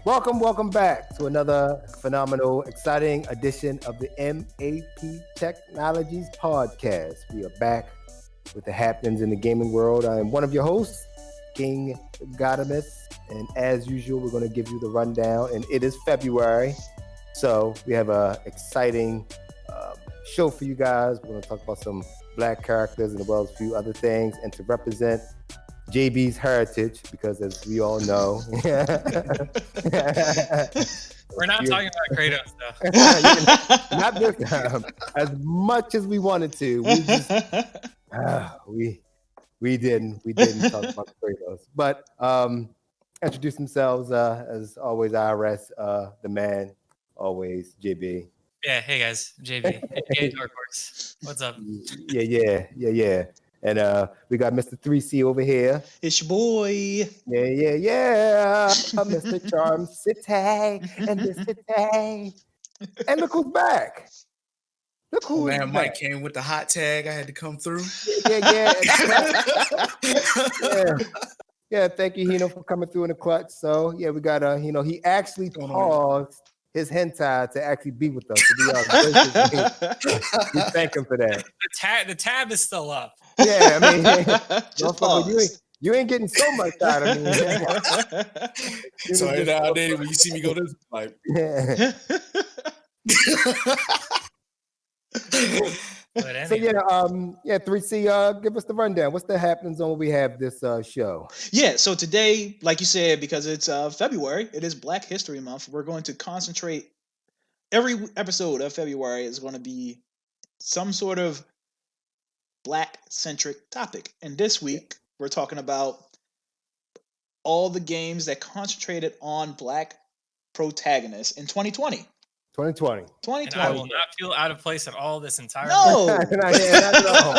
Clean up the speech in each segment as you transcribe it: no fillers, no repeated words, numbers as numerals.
Welcome back to another phenomenal, exciting edition of the MAP Technologies podcast. We are back with the happenings in the gaming world. I am one of your hosts, King Gadamus, and as usual, we're going to give you the rundown. And it is February, so we have a exciting show for you guys. We're going to talk about some black characters and as well as a few other things, and to represent JB's heritage, because as we all know, we're not talking about Kratos though. Not this time. As much as we wanted to, we didn't talk about Kratos. But introduce themselves as always, IRS, the man, always JB. Yeah, hey guys, JB, aka Dark Horse. What's up? Yeah. And we got Mr. 3C over here. It's your boy. Yeah. Mr. Charm City and the City. And look who's back. Look who's man, back. Mike came with the hot tag. I had to come through. Yeah, thank you, Hino, for coming through in the clutch. So, yeah, we got, he actually paused his hentai to actually be with us. We thank him for that. The tab is still up. Yeah, I mean, you ain't getting so much out of me. So nowadays, when you see me go this, like, But anyway. So 3C, give us the rundown. What's the happenings on what we have this show? Yeah, so today, like you said, because it's February, it is Black History Month. We're going to concentrate. Every episode of February is going to be some sort of Black-centric topic. And this week, we're talking about all the games that concentrated on Black protagonists in 2020. 2020. And I will not feel out of place at all this entire not at all.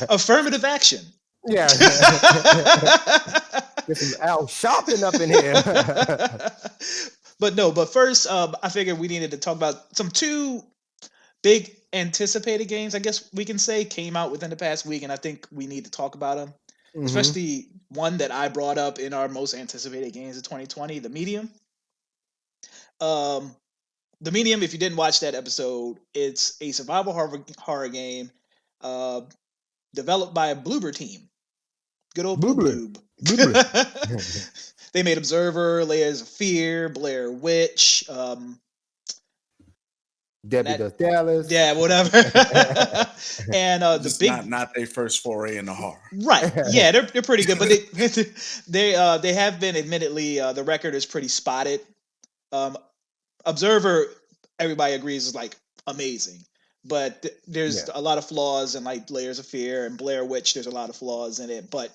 Affirmative action. Yeah. Get some Al Sharpton up in here. But first, I figured we needed to talk about two big anticipated games, I guess we can say, came out within the past week, and I think we need to talk about them. Mm-hmm. Especially one that I brought up in our most anticipated games of 2020, The Medium. The Medium, if you didn't watch that episode, it's a survival horror game developed by a Bloober team. Good old Bloob. They made Observer, Layers of Fear, Blair Witch, Debbie Does Dallas. Yeah, whatever. And the big not their first foray in the horror. Right. Yeah, they're pretty good, but they have been, admittedly, the record is pretty spotted. Observer, everybody agrees, is like amazing, but there's a lot of flaws in like Layers of Fear and Blair Witch. There's a lot of flaws in it, but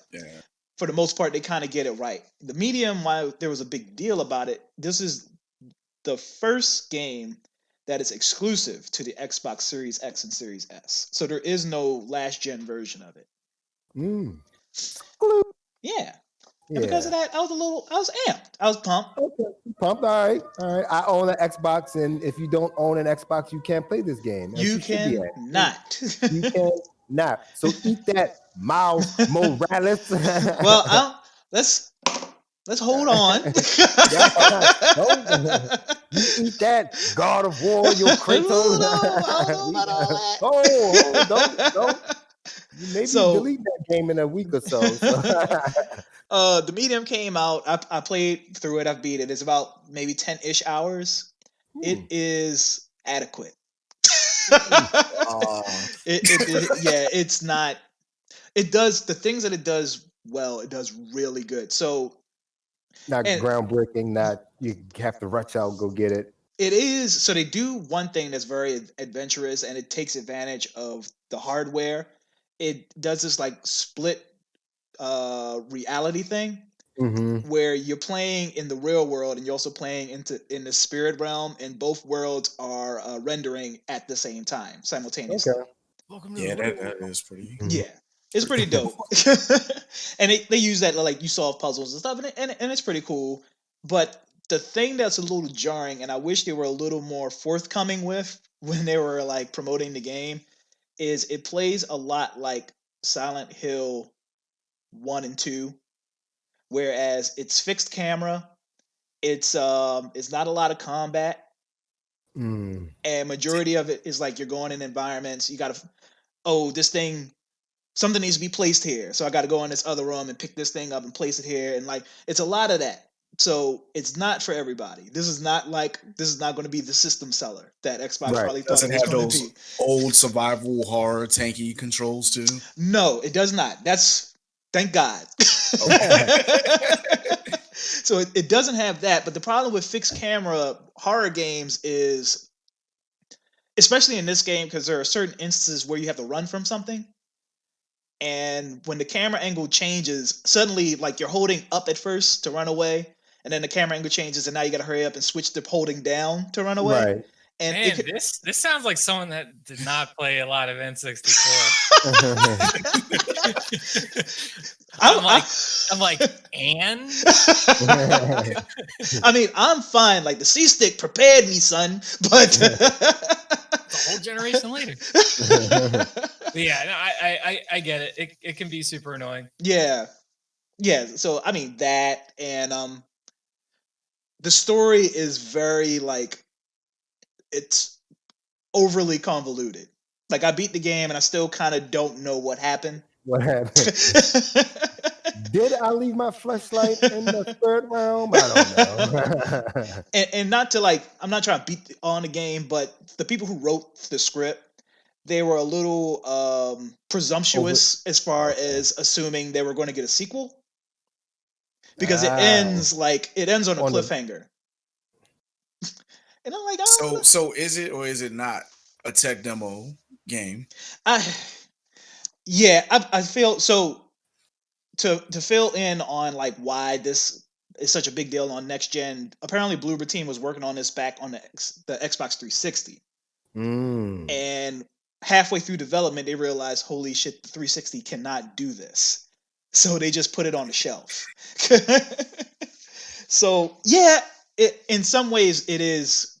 for the most part, they kind of get it right. The Medium, while there was a big deal about it, this is the first game that is exclusive to the Xbox Series X and Series S. So there is no last gen version of it. Yeah. And because of that, I was amped. I was pumped. Okay. Pumped. All right. I own an Xbox, and if you don't own an Xbox, you can't play this game. You cannot. You cannot. So eat that, Miles Morales. Well, let's hold on. You eat that, God of War, your Kratos. Don't. Maybe delete that game in a week or so. The Medium came out. I played through it. I've beat it. It's about maybe 10-ish hours. It is adequate. It's not. It does the things that it does well. It does really good. So not groundbreaking. Not you have to rush out, go get it. It is. So they do one thing that's very adventurous, and it takes advantage of the hardware. It does this like split reality thing where you're playing in the real world and you're also playing in the spirit realm, and both worlds are rendering at the same time simultaneously. Okay. That is pretty. Yeah, it's pretty dope. And they use that, like, you solve puzzles and stuff, and it's pretty cool. But the thing that's a little jarring, and I wish they were a little more forthcoming with when they were like promoting the game, is it plays a lot like Silent Hill 1 and 2, whereas it's fixed camera. It's not a lot of combat, and majority of it is like you're going in environments. You gotta, something needs to be placed here, so I got to go in this other room and pick this thing up and place it here, and like it's a lot of that. So it's not for everybody. This is not going to be the system seller that Xbox probably thought it was going to be. Old survival horror tanky controls too. No, it does not. Thank God. So it doesn't have that. But the problem with fixed camera horror games is, especially in this game, because there are certain instances where you have to run from something. And when the camera angle changes, suddenly like you're holding up at first to run away, and then the camera angle changes, and now you got to hurry up and switch to holding down to run away. Right. And man, this sounds like someone that did not play a lot of N64. I'm like, and I mean, I'm fine. Like the C-stick prepared me, son, but a whole generation later. Yeah, no, I get it. It can be super annoying. Yeah. So I mean that, and the story is very like, it's overly convoluted. Like I beat the game and I still kind of don't know what happened. What happened? Did I leave my fleshlight in the third realm? I don't know. and not to like, I'm not trying to beat on the game, but the people who wrote the script, they were a little presumptuous as far as assuming they were going to get a sequel, because it ends on a cliffhanger. And I'm like, so is it or is it not a tech demo game? I feel so. To fill in on like why this is such a big deal on next gen. Apparently, Bloober Team was working on this back on the Xbox 360, and halfway through development, they realized, holy shit, the 360 cannot do this, so they just put it on the shelf. So yeah, in some ways it is.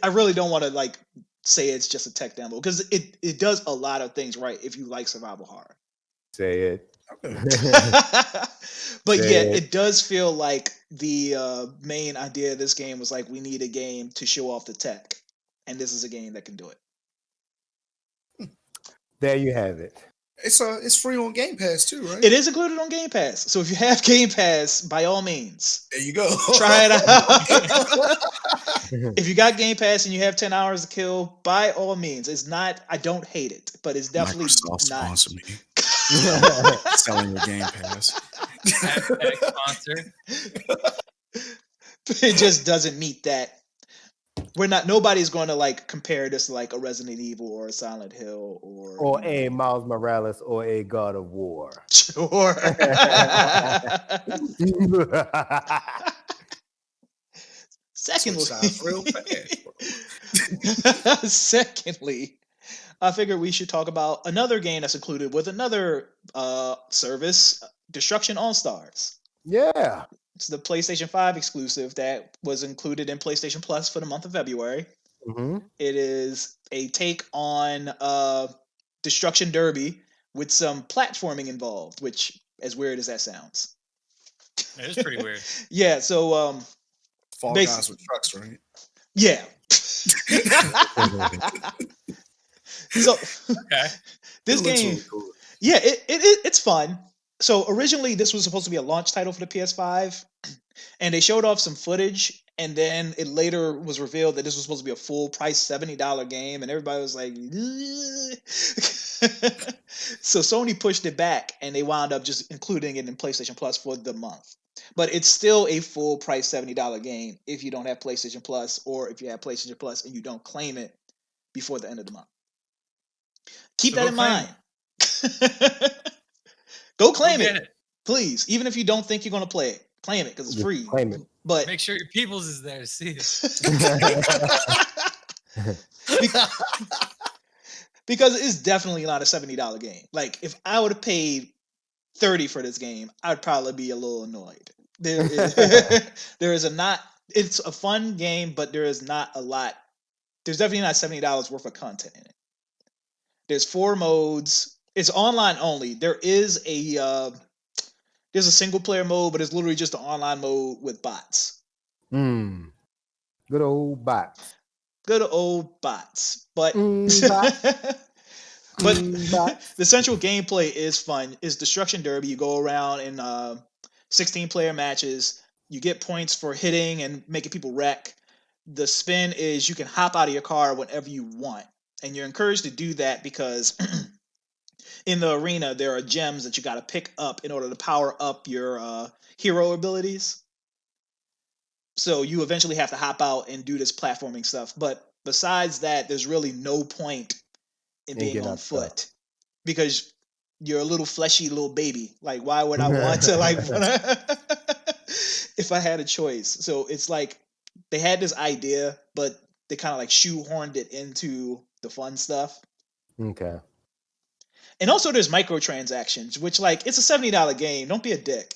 I really don't want to like say it's just a tech demo, because it does a lot of things right if you like survival horror. Say it. But it does feel like the main idea of this game was like, we need a game to show off the tech, and this is a game that can do it. There you have it. It's free on Game Pass too, right? It is included on Game Pass. So if you have Game Pass, by all means, there you go. Try it out. If you got Game Pass and you have 10 hours to kill, by all means. It's not, I don't hate it, but it's definitely Microsoft not. Sponsor me. Selling your Game Pass. Sponsor. It just doesn't meet that. Nobody's going to like compare this to like a Resident Evil or a Silent Hill or a Miles Morales or a God of War. Sure. Secondly, I figured we should talk about another game that's included with another service, Destruction AllStars. Yeah. It's the PlayStation 5 exclusive that was included in PlayStation Plus for the month of February. Mm-hmm. It is a take on Destruction Derby with some platforming involved, which, as weird as that sounds. It is pretty weird. Yeah, so Fall Guys with trucks, right? Yeah. So okay. This game, really cool. Yeah, it's fun. So originally this was supposed to be a launch title for the PS5, and they showed off some footage, and then it later was revealed that this was supposed to be a full price $70 game, and everybody was like, so Sony pushed it back, and they wound up just including it in PlayStation Plus for the month. But it's still a full price $70 game if you don't have PlayStation Plus, or if you have PlayStation Plus and you don't claim it before the end of the month. Keep that in mind. Go claim it, please. Even if you don't think you're going to play it, claim it because it's free. Claim it. But make sure your Peoples is there to see it. Because it's definitely not a $70 game. Like, if I would have paid $30 for this game, I'd probably be a little annoyed. It's a fun game, but there is not a lot. There's definitely not $70 worth of content in it. There's 4 modes. It's online only. There is a There's a single player mode, but it's literally just an online mode with bots. Good old bots. Good old bots. But bots. but bots. the central gameplay is fun. It's Destruction Derby. You go around in 16-player matches. You get points for hitting and making people wreck. The spin is you can hop out of your car whenever you want. And you're encouraged to do that because in the arena, there are gems that you got to pick up in order to power up your hero abilities. So you eventually have to hop out and do this platforming stuff. But besides that, there's really no point in being on foot because you're a little fleshy little baby. Like, why would I want to if I had a choice? So it's like they had this idea, but they kind of like shoehorned it into the fun stuff. Okay. And also there's microtransactions, which like it's a $70 game. Don't be a dick.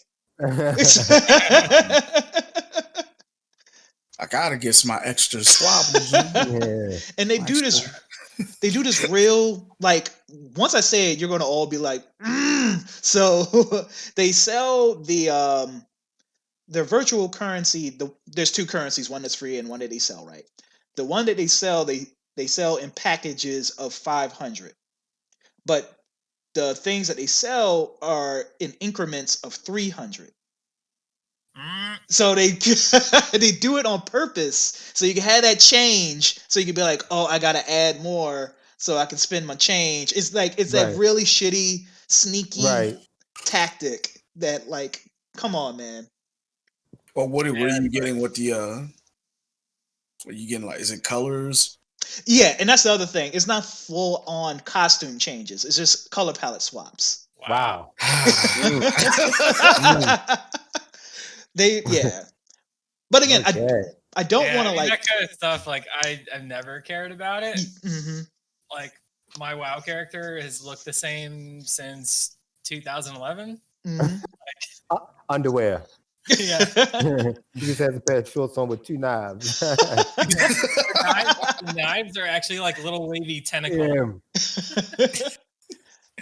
I gotta get some extra squabbles. And they do this. They do this real like. Once I say it, you're gonna all be like, So they sell their virtual currency. There's two currencies, one that's free and one that they sell. Right. The one that they sell in packages of 500, but the things that they sell are in increments of 300. So they they do it on purpose so you can have that change so you can be like, oh, I gotta add more so I can spend my change. It's like that really shitty sneaky tactic that like, come on, man. Well, what are you getting with the are you getting, like, is it colors? Yeah, and that's the other thing. It's not full on costume changes. It's just color palette swaps. Wow. But again, I don't want to like that kind of stuff. Like I've never cared about it. Like my WoW character has looked the same since 2011. Underwear. Yeah. He just has a pair of shorts on with two knives. The knives are actually like little wavy tentacles.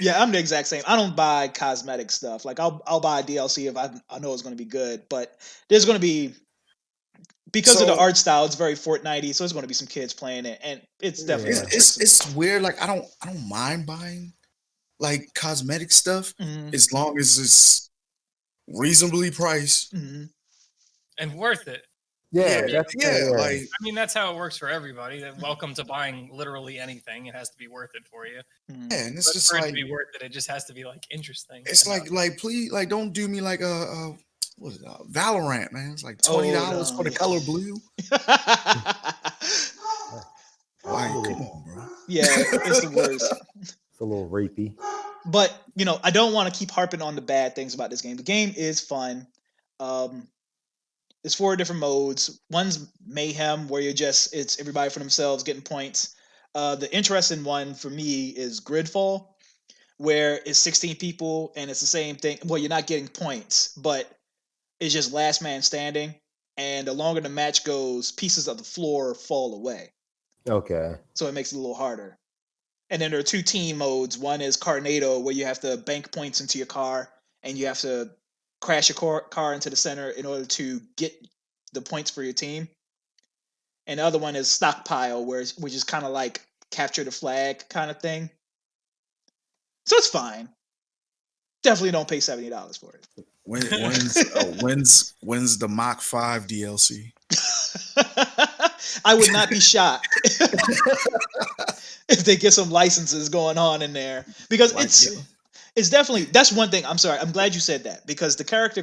Yeah, I'm the exact same. I don't buy cosmetic stuff. Like I'll buy DLC if I know it's going to be good, but there's going to be, because of the art style, it's very Fortnite-y, so there's going to be some kids playing it, and it's definitely it's weird. Like I don't mind buying like cosmetic stuff as long as it's reasonably priced and worth it. Yeah, like I mean, that's how it works for everybody. Welcome to buying literally anything. It has to be worth it for you. Yeah, and it's just for it like to be worth it. It just has to be like interesting. It's like please, like, don't do me like a what is it, Valorant, man. It's like $20 for the color blue. Like, come on, bro. Yeah, it's the worst. It's a little rapey. But I don't want to keep harping on the bad things about this game. The game is fun. There's 4 different modes. One's Mayhem, where it's everybody for themselves getting points. The interesting one for me is Gridfall, where it's 16 people and it's the same thing. Well, you're not getting points, but it's just last man standing. And the longer the match goes, pieces of the floor fall away. Okay. So it makes it a little harder. And then there are 2 team modes. One is Carnado, where you have to bank points into your car and you have to crash your car into the center in order to get the points for your team. And the other one is Stockpile, which is kind of like capture the flag kind of thing. So it's fine. Definitely don't pay $70 for it. When's the Mach 5 DLC? I would not be shocked if they get some licenses going on in there, because it's definitely, that's one thing. I'm sorry. I'm glad you said that, because the character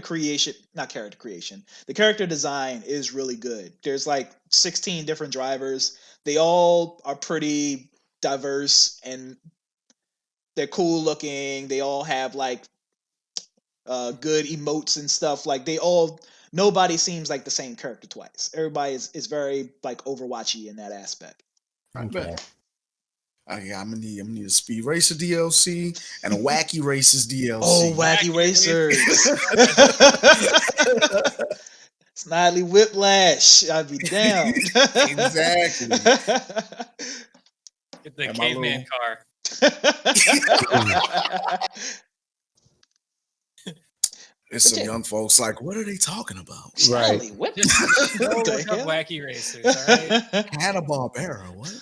design is really good. There's like 16 different drivers. They all are pretty diverse and they're cool looking. They all have like good emotes and stuff. Like nobody seems like the same character twice. Everybody is very like Overwatchy in that aspect. Okay. I'm gonna need a Speed Racer DLC and a Wacky Racers DLC. Oh, Wacky Racers! Snidely Whiplash. I'd be down. Exactly. Get the caveman car. It's some young folks like, what are they talking about? Right. What? Just go look up Wacky Racers, all right? Hanna-Barbera, what?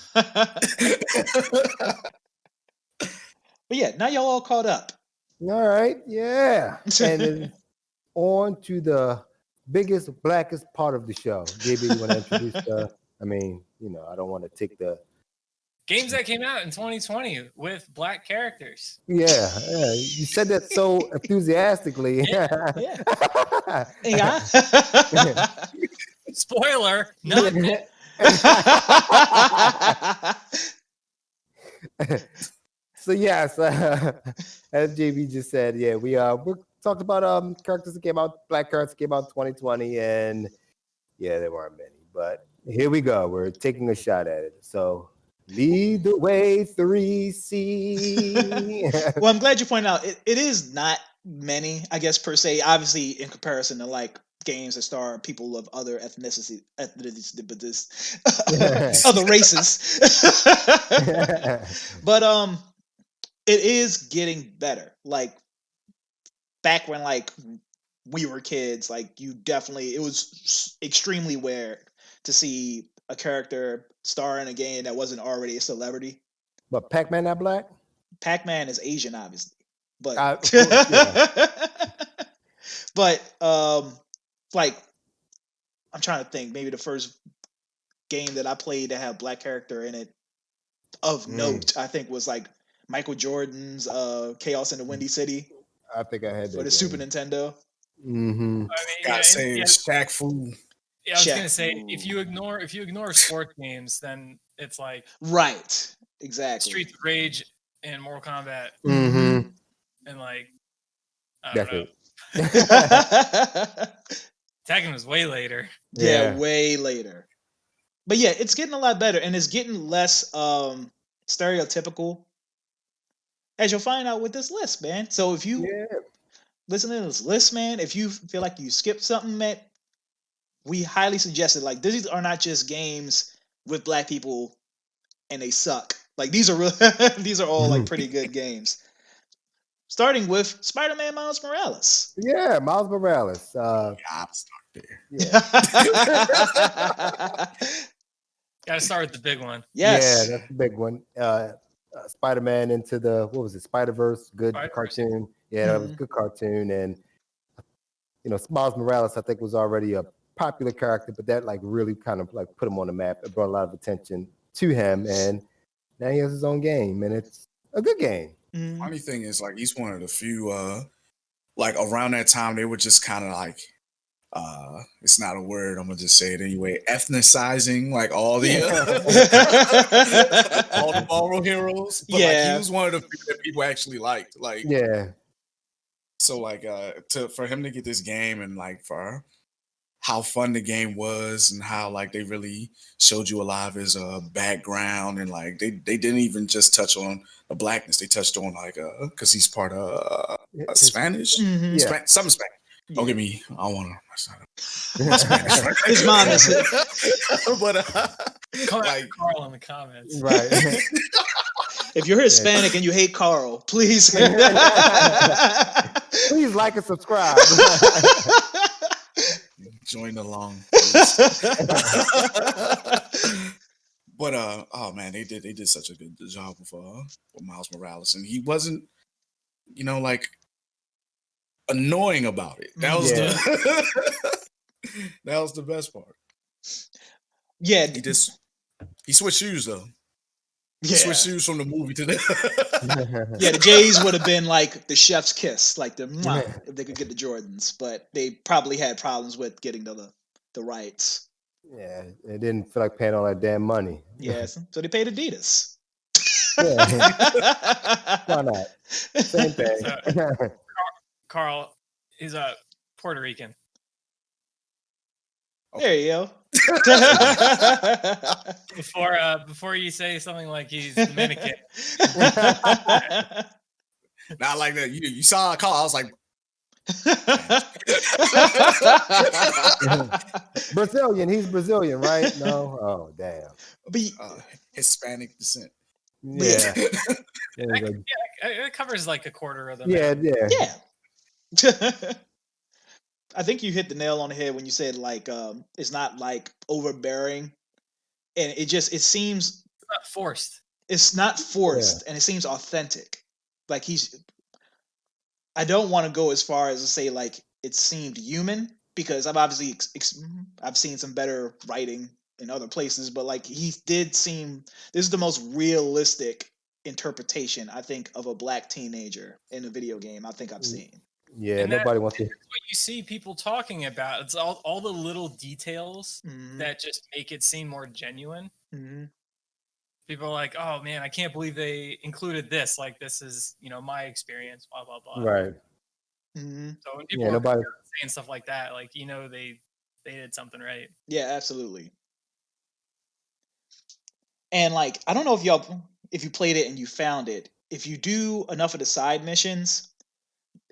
But yeah, now y'all all caught up. All right, yeah. And then on to the biggest, blackest part of the show. JB, you want to introduce I don't want to take the games that came out in 2020 with black characters. Yeah. You said that so enthusiastically. Yeah. Spoiler, nothing. So yes, as JB just said, yeah, we talked about characters that came out, black characters that came out in 2020, and yeah, there weren't many, but here we go. We're taking a shot at it. So lead the way, 3C. Well, I'm glad you pointed out it is not many, I guess, per se. Obviously, in comparison to like games that star people of other ethnicities, other races. But it is getting better. Like back when like we were kids, like it was extremely rare to see a character star in a game that wasn't already a celebrity. But Pac-Man not black? Pac-Man is Asian, obviously. But of course, yeah. but like I'm trying to think, maybe the first game that I played that had a black character in it of note, I think was like Michael Jordan's Chaos in the Windy City. I think I had that for the Super Nintendo. Mm-hmm. Gotta say, Shaq Fu. Yeah, I was gonna say if you ignore sports games, then it's like right, exactly. Streets of Rage and Mortal Kombat, mm-hmm. and like definitely. Tekken was way later. Yeah, way later. But yeah, it's getting a lot better, and it's getting less stereotypical, as you'll find out with this list, man. So if you listen to this list, man, if you feel like you skipped something, man, we highly suggest it. Like, these are not just games with black people and they suck. Like, these are real these are all like pretty good games. Starting with Spider-Man Miles Morales. Yeah, Miles Morales. I'll start there. Yeah. Gotta start with the big one. Yes. Yeah, that's the big one. Spider-Man into the, what was it, Spider-Verse? Good cartoon. Yeah, that was a good cartoon. And, Miles Morales, I think, was already a popular character, but that like really kind of like put him on the map. It brought a lot of attention to him, and now he has his own game, and it's a good game. Funny thing is, like, he's one of the few, like, around that time, they were just kind of like, it's not a word, I'm gonna just say it anyway, ethnicizing like all the all the Marvel heroes. But like, he was one of the few that people actually liked. Like, so like for him to get this game, and like for how fun the game was, and how like they really showed you a lot of his background, and like they didn't even just touch on the blackness, they touched on like because he's part of Spanish, something Spanish. Don't get me. I don't want to. His mom is it. But like Carl in the comments, right? If you're Hispanic and you hate Carl, please, please like and subscribe. Join along. But oh man, they did such a good job with Miles Morales, and he wasn't, like, annoying about it. That was that was the best part. Yeah, he switched shoes though. He switched shoes from the movie to the yeah, the Jays would have been like the chef's kiss, like the if they could get the Jordans, but they probably had problems with getting the rights. Yeah, they didn't feel like paying all that damn money. Yes, so they paid Adidas. Why not? Same thing. Carl is a Puerto Rican. There you go. Before you say something like he's Dominican. Not like that. You saw a call. I was like, Brazilian. He's Brazilian, right? No. Oh, damn. Hispanic descent. Yeah. It covers like a quarter of them. Yeah. I think you hit the nail on the head when you said like it's not like overbearing, and it seems it's not forced. It's not forced, and it seems authentic. Like I don't want to go as far as to say like it seemed human, because I've obviously I've seen some better writing in other places, but like he did seem, this is the most realistic interpretation I think of a black teenager in a video game I think I've seen. Yeah, and nobody wants to. What you see people talking about, it's all the little details that just make it seem more genuine. People are like, oh man, I can't believe they included this. Like, this is, my experience, blah, blah, blah. Right. So when people are saying stuff like that, like, they did something right. Yeah, absolutely. And like, I don't know if you played it and you found it. If you do enough of the side missions,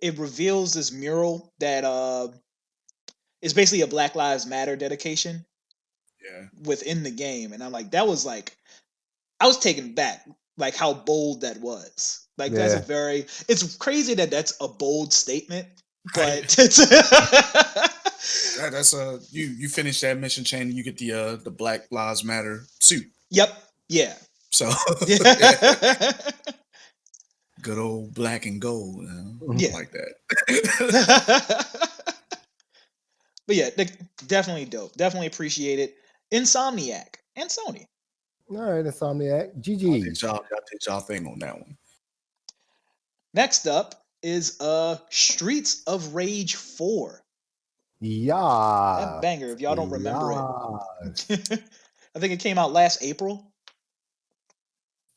it reveals this mural that is basically a Black Lives Matter dedication. Yeah. Within the game, and I'm like, that was like, I was taken back, like how bold that was. Like that's it's crazy that that's a bold statement, but it's that's you finish that mission chain and you get the Black Lives Matter suit. Yep. Yeah. So good old black and gold. Yeah. Like that. But yeah, definitely dope. Definitely appreciate it. Insomniac and Sony. All right, Insomniac. GG. Y'all did y'all thing on that one. Next up is Streets of Rage 4. Yeah. That banger, if y'all don't remember it. I think it came out last April.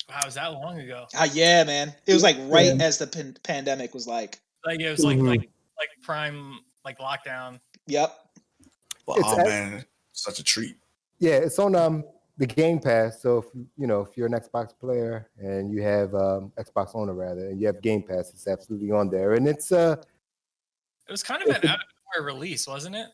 Wow, was that long ago? Yeah, man. It was like right as the pandemic was like. Like it was like prime, like lockdown. Yep. Well, man, such a treat. Yeah, it's on the Game Pass. So if you're an Xbox player and you have Xbox owner rather, and you have Game Pass, it's absolutely on there. And it's it was kind of an out of nowhere release, wasn't it?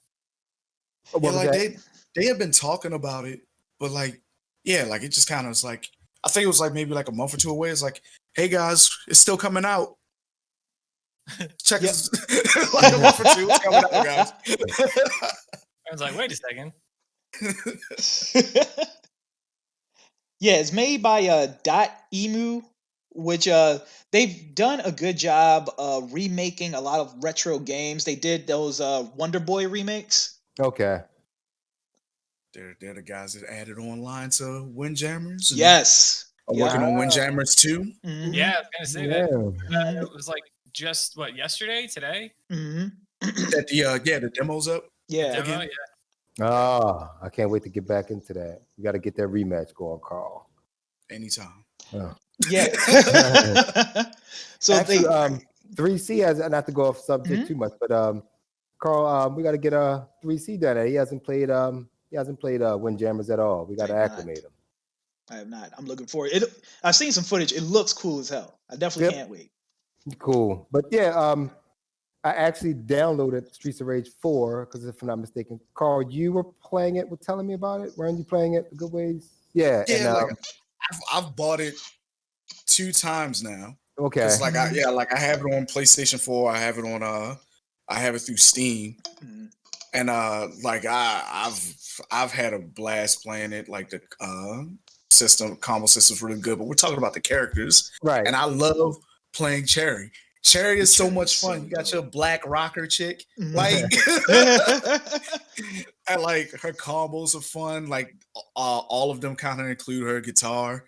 Yeah, like they have been talking about it, but like like it just kind of was like, I think it was like maybe like a month or two away. It's like, hey guys, it's still coming out. Check this. Like a month or two, it's coming out, guys. I was like, wait a second. Yeah, it's made by .emu, which they've done a good job remaking a lot of retro games. They did those Wonder Boy remakes. Okay. They're the guys that added online to Windjammers. Yes. I'm working on Windjammers too. Mm-hmm. Yeah, I was gonna say that. It was like just yesterday, today. That the demo's up. Yeah. Demo, Oh, I can't wait to get back into that. You got to get that rematch going, Carl. Anytime. Oh. Yeah. So actually, 3C has, not to go off subject too much, but Carl, we got to get 3C done. He hasn't played Windjammers at all. We got to acclimate him. I have not. I'm looking forward. I've seen some footage. It looks cool as hell. I definitely can't wait. Cool. But yeah, I actually downloaded Streets of Rage 4 because if I'm not mistaken, Carl, you were playing it, telling me about it. Weren't you playing it the good ways? Yeah. Yeah, and, I've bought it 2 times now. Okay. It's like I have it on PlayStation 4. I have it on I have it through Steam. And like I've had a blast playing it. Like the combo system's really good, but we're talking about the characters. Right. And I love playing Cherry. Cherry is so much fun. You got your black rocker chick, like, and like her combos are fun. Like, all of them kind of include her guitar,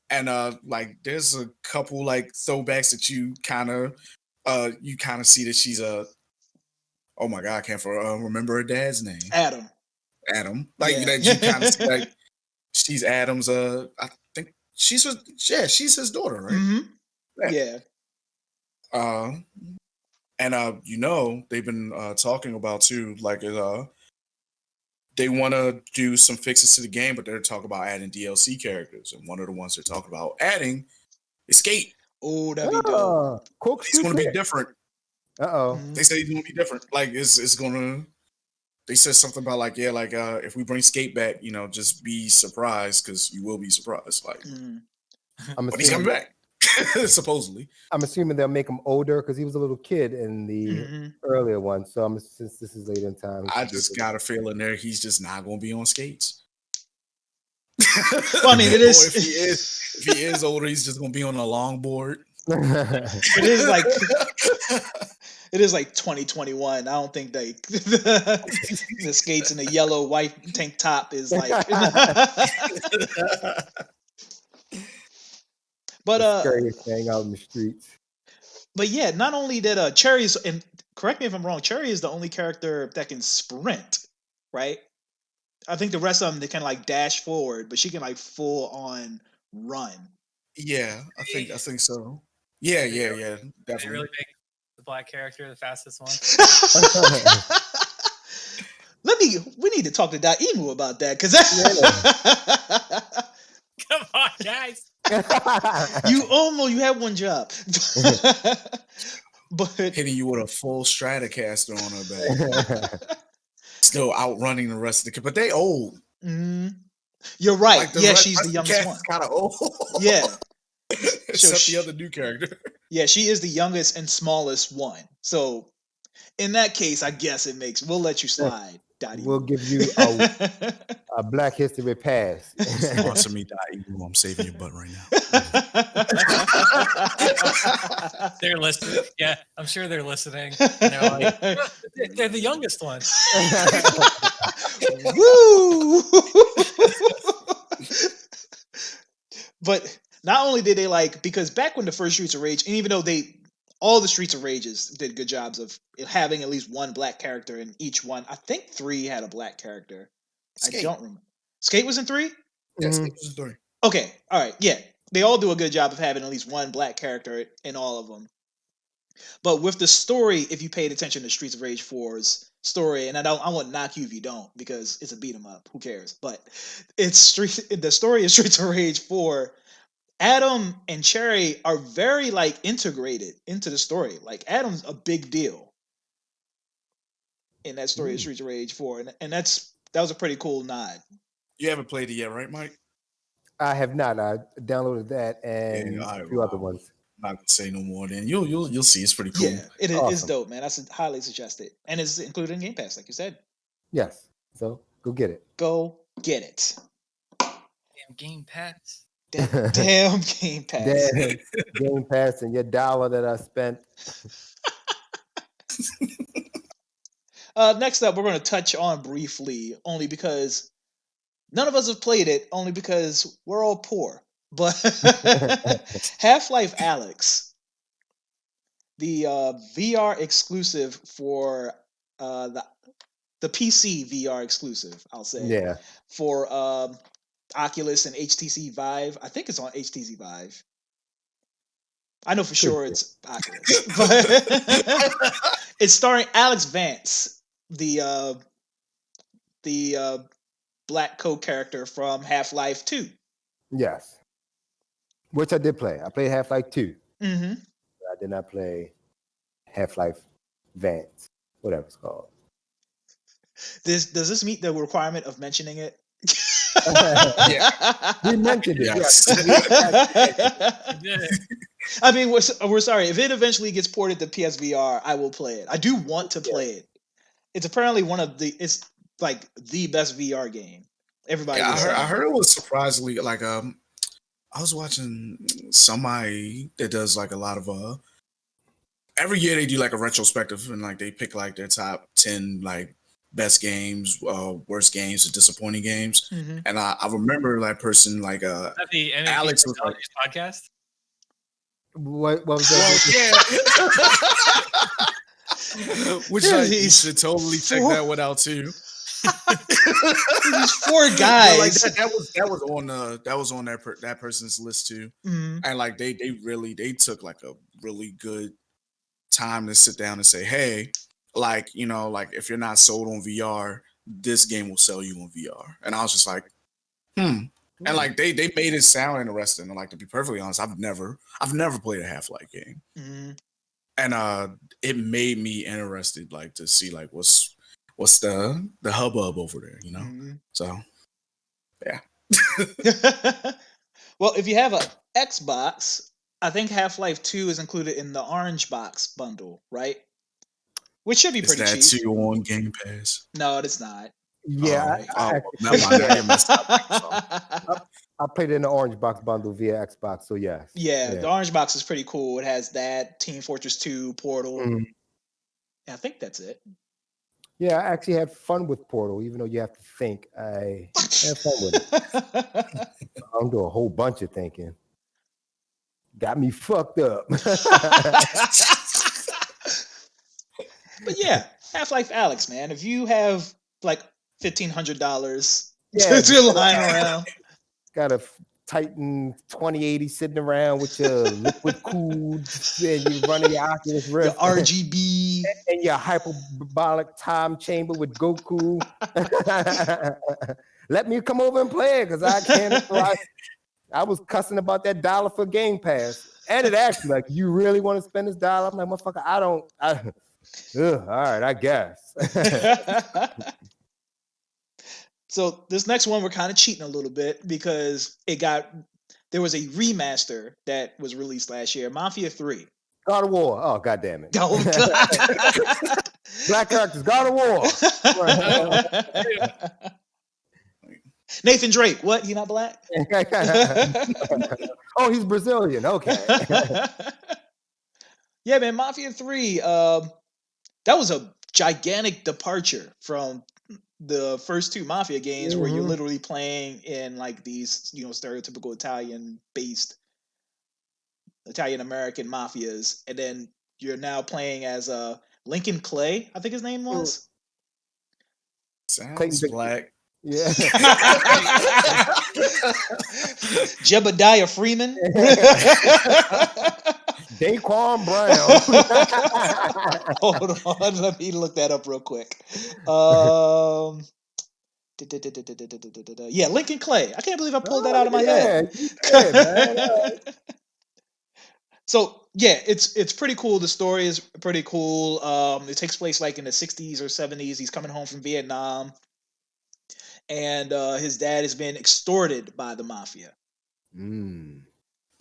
and like there's a couple like throwbacks that you kind of see that she's a. Oh my god, I can't remember her dad's name. Adam. Like that you kind of see like she's Adam's. I think she's his daughter, right? Mm-hmm. Yeah. And they've been talking about too, like they want to do some fixes to the game, but they're talking about adding DLC characters, and one of the ones they're talking about adding is Skate. Oh, that'd be dope. He's going to be different. They say he's going to be different. Like it's going to. They said something about like if we bring Skate back, just be surprised because you will be surprised. Like, but he's coming back. Supposedly. I'm assuming they'll make him older because he was a little kid in the earlier one. So since this is later in time, I just got a feeling there he's just not going to be on skates. Well, I mean, it is. If he is older, he's just going to be on a longboard. It is like 2021. I don't think the skates and the yellow white tank top is like. But scariest thing out in the streets. But yeah, not only did Cherry's, and correct me if I'm wrong, Cherry is the only character that can sprint, right? I think the rest of them they can like dash forward, but she can like full on run. Yeah, I think so. Yeah, definitely. They really make the black character the fastest one. We need to talk to Emu about that because Come on, guys. you had one job. But hitting you with a full Stratocaster on her back. Still outrunning the rest of the but they old. You're right. Like she's the youngest one. Kind of old. Yeah. Except the other new character. Yeah, she is the youngest and smallest one. So in that case, I guess we'll let you slide, Dottie. We'll give you a Black History pass. Sponsor me, Dottie. I'm saving your butt right now. They're listening. Yeah, I'm sure they're listening. They're like, they're the youngest one. Woo! But not only did they because back when the first Streets of Rage, and even though all the Streets of Rages did good jobs of having at least one black character in each one. I think 3 had a black character. Skate. I don't remember. Skate was in 3? Yeah, Skate was in 3. Okay, all right, yeah. They all do a good job of having at least one black character in all of them. But with the story, if you paid attention to Streets of Rage 4's story, and I won't knock you if you don't, because it's a beat 'em up. Who cares? But the story of Streets of Rage 4. Adam and Cherry are very integrated into the story. Like Adam's a big deal in that story of Streets of Rage 4, and that was a pretty cool nod. You haven't played it yet, right, Mike? I have not. I downloaded that and a few other ones. I'm not gonna say no more. Then you'll see. It's pretty cool. Yeah, it is. Awesome. It's dope, man. That's highly suggested, and it's included in Game Pass, like you said. Yes. So go get it. Go get it. Damn Game Pass. Damn Game Pass. Damn Game Pass and your $1 that I spent. Next up, we're going to touch on briefly, only because none of us have played it, only because we're all poor. But Half-Life Alyx, the VR exclusive for the PC VR exclusive, I'll say. Yeah. For Oculus and HTC Vive. I think it's on HTC Vive. I know for sure it's Oculus. But it's starring Alyx Vance, the black coat character from Half-Life 2. Yes. Which I did play. I played Half-Life 2. Mm-hmm. I did not play Half-Life Vance, whatever it's called. Does this meet the requirement of mentioning it? Yeah. We mentioned it. Yes. I mean, we're sorry. If it eventually gets ported to PSVR, I will play it. I do want to play it. It's apparently it's like the best VR game. Everybody. Yeah, I heard it was surprisingly I was watching somebody that does a lot of every year they do a retrospective and they pick their top 10 best games, worst games, or disappointing games. Mm-hmm. And I remember that person the Alyx was podcast. What was that? Yeah. Which you should totally check that one out too. These 4 guys. that was on that person's list too. Mm-hmm. And they took a really good time to sit down and say, hey, if you're not sold on VR, this game will sell you on VR. And I was just like, And they made it sound interesting. And to be perfectly honest, I've never played a Half-Life game. Mm-hmm. And it made me interested to see what's the hubbub over there, Mm-hmm. So yeah. Well, if you have an Xbox, I think Half-Life 2 is included in the Orange Box bundle, right? Which should be pretty cheap. Is that too on Game Pass? No, it's not. Yeah, I played it in the Orange Box bundle via Xbox, so yes. Yeah, the Orange Box is pretty cool. It has that, Team Fortress 2, Portal. Mm. I think that's it. Yeah, I actually had fun with Portal, even though you have to think. I had fun with it. I'm doing a whole bunch of thinking. Got me fucked up. But yeah, Half-Life Alyx, man. If you have like $1,500 to line around, got a Titan 2080 sitting around with your liquid cooled, and you running your Oculus Rift, your RGB, and your hyperbolic time chamber with Goku. Let me come over and play it because I can't. I was cussing about that $1 for Game Pass, and it actually like, you really want to spend this $1? I'm like, motherfucker, I don't. All right, I guess. So this next one, we're kind of cheating a little bit because there was a remaster that was released last year, Mafia 3. God of War. Oh, God damn it. Oh, Black characters, God of War. Nathan Drake. What? He not black? Oh, he's Brazilian. Okay. Yeah, man, Mafia 3, that was a gigantic departure from the first two Mafia games, where you're literally playing in like these, stereotypical Italian-American mafias, and then you're now playing as Lincoln Clay, I think his name was. Sounds black. Yeah. Jebediah Freeman. Daquan Brown. Hold on, let me look that up real quick. Yeah, Lincoln Clay. I can't believe I pulled that out of my head. So yeah, it's pretty cool. The story is pretty cool. It takes place like in the 60s or 70s. He's coming home from Vietnam, and his dad has been extorted by the mafia.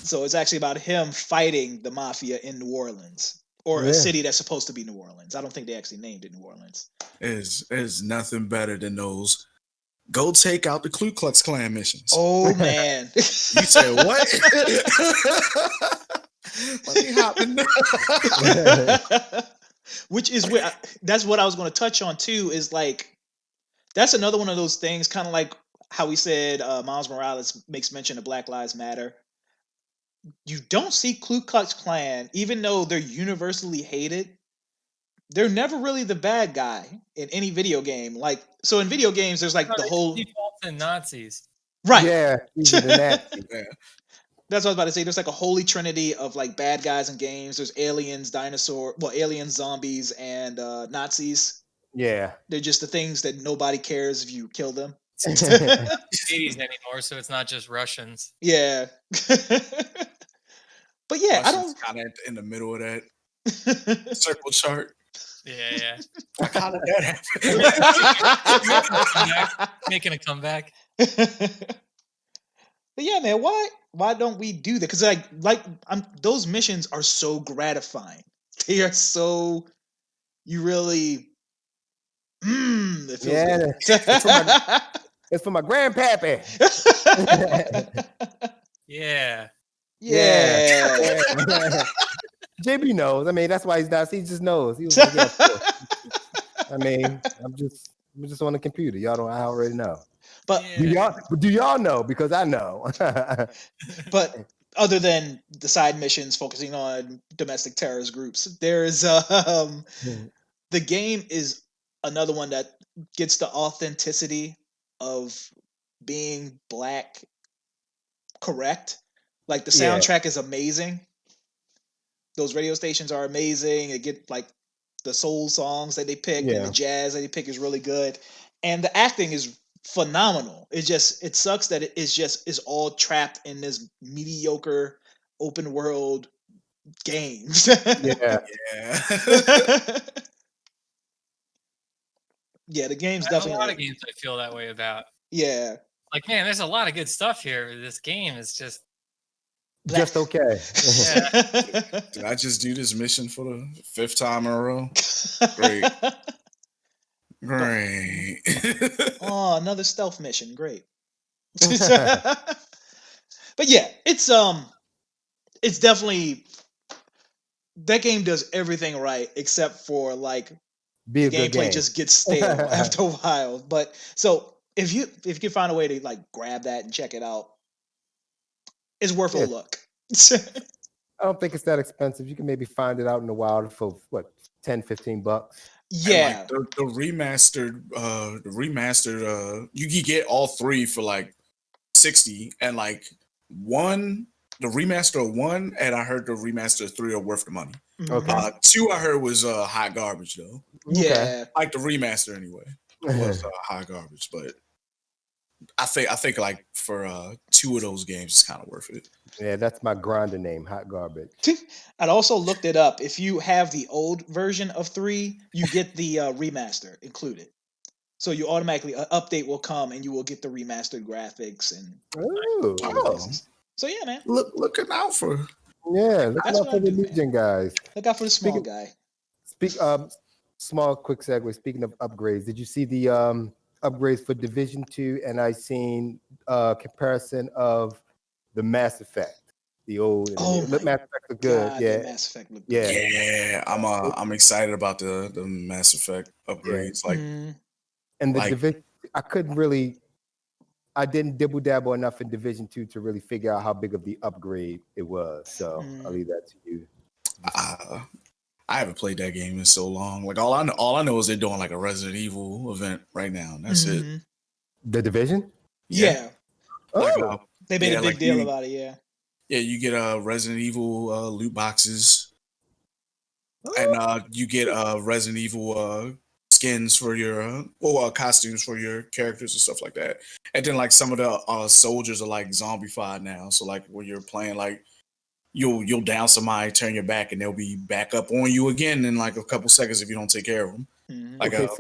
So it's actually about him fighting the mafia in New Orleans, or a city that's supposed to be New Orleans. I don't think they actually named it New Orleans. There's nothing better than those go take out the Ku Klux Klan missions. Oh man. You said what? Let me hop in there. Which is where that's what I was going to touch on too, is like, that's another one of those things, kind of like how we said Miles Morales makes mention of Black Lives Matter. You don't see Ku Klux Klan, even though they're universally hated, they're never really the bad guy in any video game. Like, so in video games, there's like the whole defaults and Nazis. Right. Yeah, the Nazis. That's what I was about to say. There's like a holy trinity of like bad guys in games. There's aliens, aliens, zombies, and Nazis. Yeah. They're just the things that nobody cares if you kill them. It's not 80s anymore, so it's not just Russians. Yeah. But yeah, Russians kind of in the middle of that circle chart. Yeah. How did that happen? Making a comeback. But yeah, man, why don't we do that? Because those missions are so gratifying. They are so, you really, it feels good. It's for my grandpappy. Yeah. JB knows. I mean, that's why he's not. He just knows. He was like, yeah, I mean, I'm just on the computer. I already know. But do y'all know? Because I know. But other than the side missions focusing on domestic terrorist groups, there's the game is another one that gets the authenticity of being black correct. Like, the soundtrack is amazing. Those radio stations are amazing. They get like the soul songs that they pick, and the jazz that they pick is really good. And the acting is phenomenal. It sucks that it's all trapped in this mediocre open world games. Yeah. Yeah, the game's definitely a lot of games I feel that way about. Yeah. Like, man, there's a lot of good stuff here. This game is just Just okay. Did I just do this mission for the 5th time in a row? Great. Great. Oh, another stealth mission. Great. But yeah, it's definitely, that game does everything right except for like the gameplay just gets stale after a while. But so if you can find a way to like grab that and check it out, it's worth a look. I don't think it's that expensive. You can maybe find it out in the wild for what, $10-15. Yeah, and like the remastered, you can get all 3 for like $60, and like the remaster of 1, and I heard the remaster of 3 are worth the money. Okay. 2 I heard was hot garbage though. Yeah, like the remaster anyway was hot garbage, but I think like for 2 of those games, it's kind of worth it. Yeah, that's my grinder name, hot garbage. I'd also looked it up. If you have the old version of 3, you get the remaster included. So you automatically, an update will come and you will get the remastered graphics and So yeah, man. Looking out for. Yeah, looking out for the Legion guys. Look out for the small guy. Small quick segue. Speaking of upgrades, did you see the upgrades for Division 2? And I seen comparison of the Mass Effect. The old Mass Effect look good. God, yeah, Mass Effect look good. Yeah. I'm excited about the Mass Effect upgrades. Like, and the Division, I didn't dibble dabble enough in Division 2 to really figure out how big of the upgrade it was. So I'll leave that to you. I haven't played that game in so long. Like all I know is they're doing like a Resident Evil event right now. And that's it. The Division? Yeah. Oh, they made a big deal about it. Yeah. Yeah, you get Resident Evil loot boxes, and you get Resident Evil skins for your costumes for your characters and stuff like that. And then like some of the soldiers are like zombified now. So like when you're playing, like you'll down somebody, turn your back, and they'll be back up on you again in like a couple seconds if you don't take care of them. Like this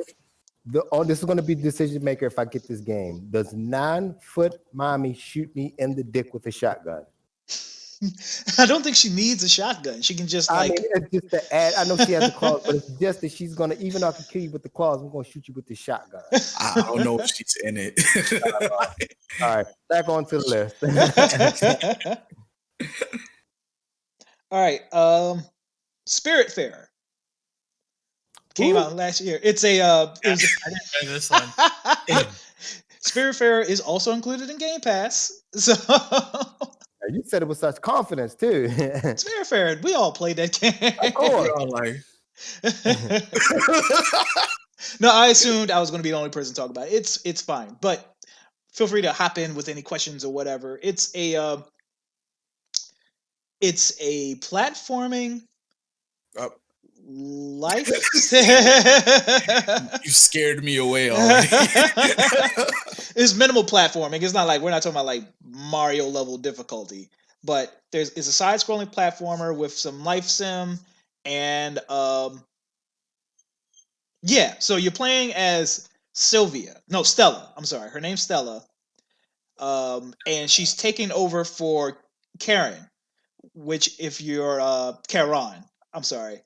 is going to be the decision maker if I get this game. Does 9-foot mommy shoot me in the dick with a shotgun? I don't think she needs a shotgun. She can just like. It's just to add. I know she has the claws, but it's just that she's gonna. Even though I can kill you with the claws, I'm gonna shoot you with the shotgun. I don't know if she's in it. All right, back on to the list. All right, Spiritfarer came out last year. It's a. I didn't play this one. Spiritfarer is also included in Game Pass. So. You said it with such confidence too. Spiritfarer, we all played that game. Of course. No, I assumed I was going to be the only person talking about it. It's fine, but feel free to hop in with any questions or whatever. It's a platforming life. You scared me away already. It's minimal platforming. It's not like, we're not talking about like Mario level difficulty, but it's a side-scrolling platformer with some life sim and so you're playing as Stella. I'm sorry, her name's Stella. And she's taking over for Karen, which if you're Karen, I'm sorry.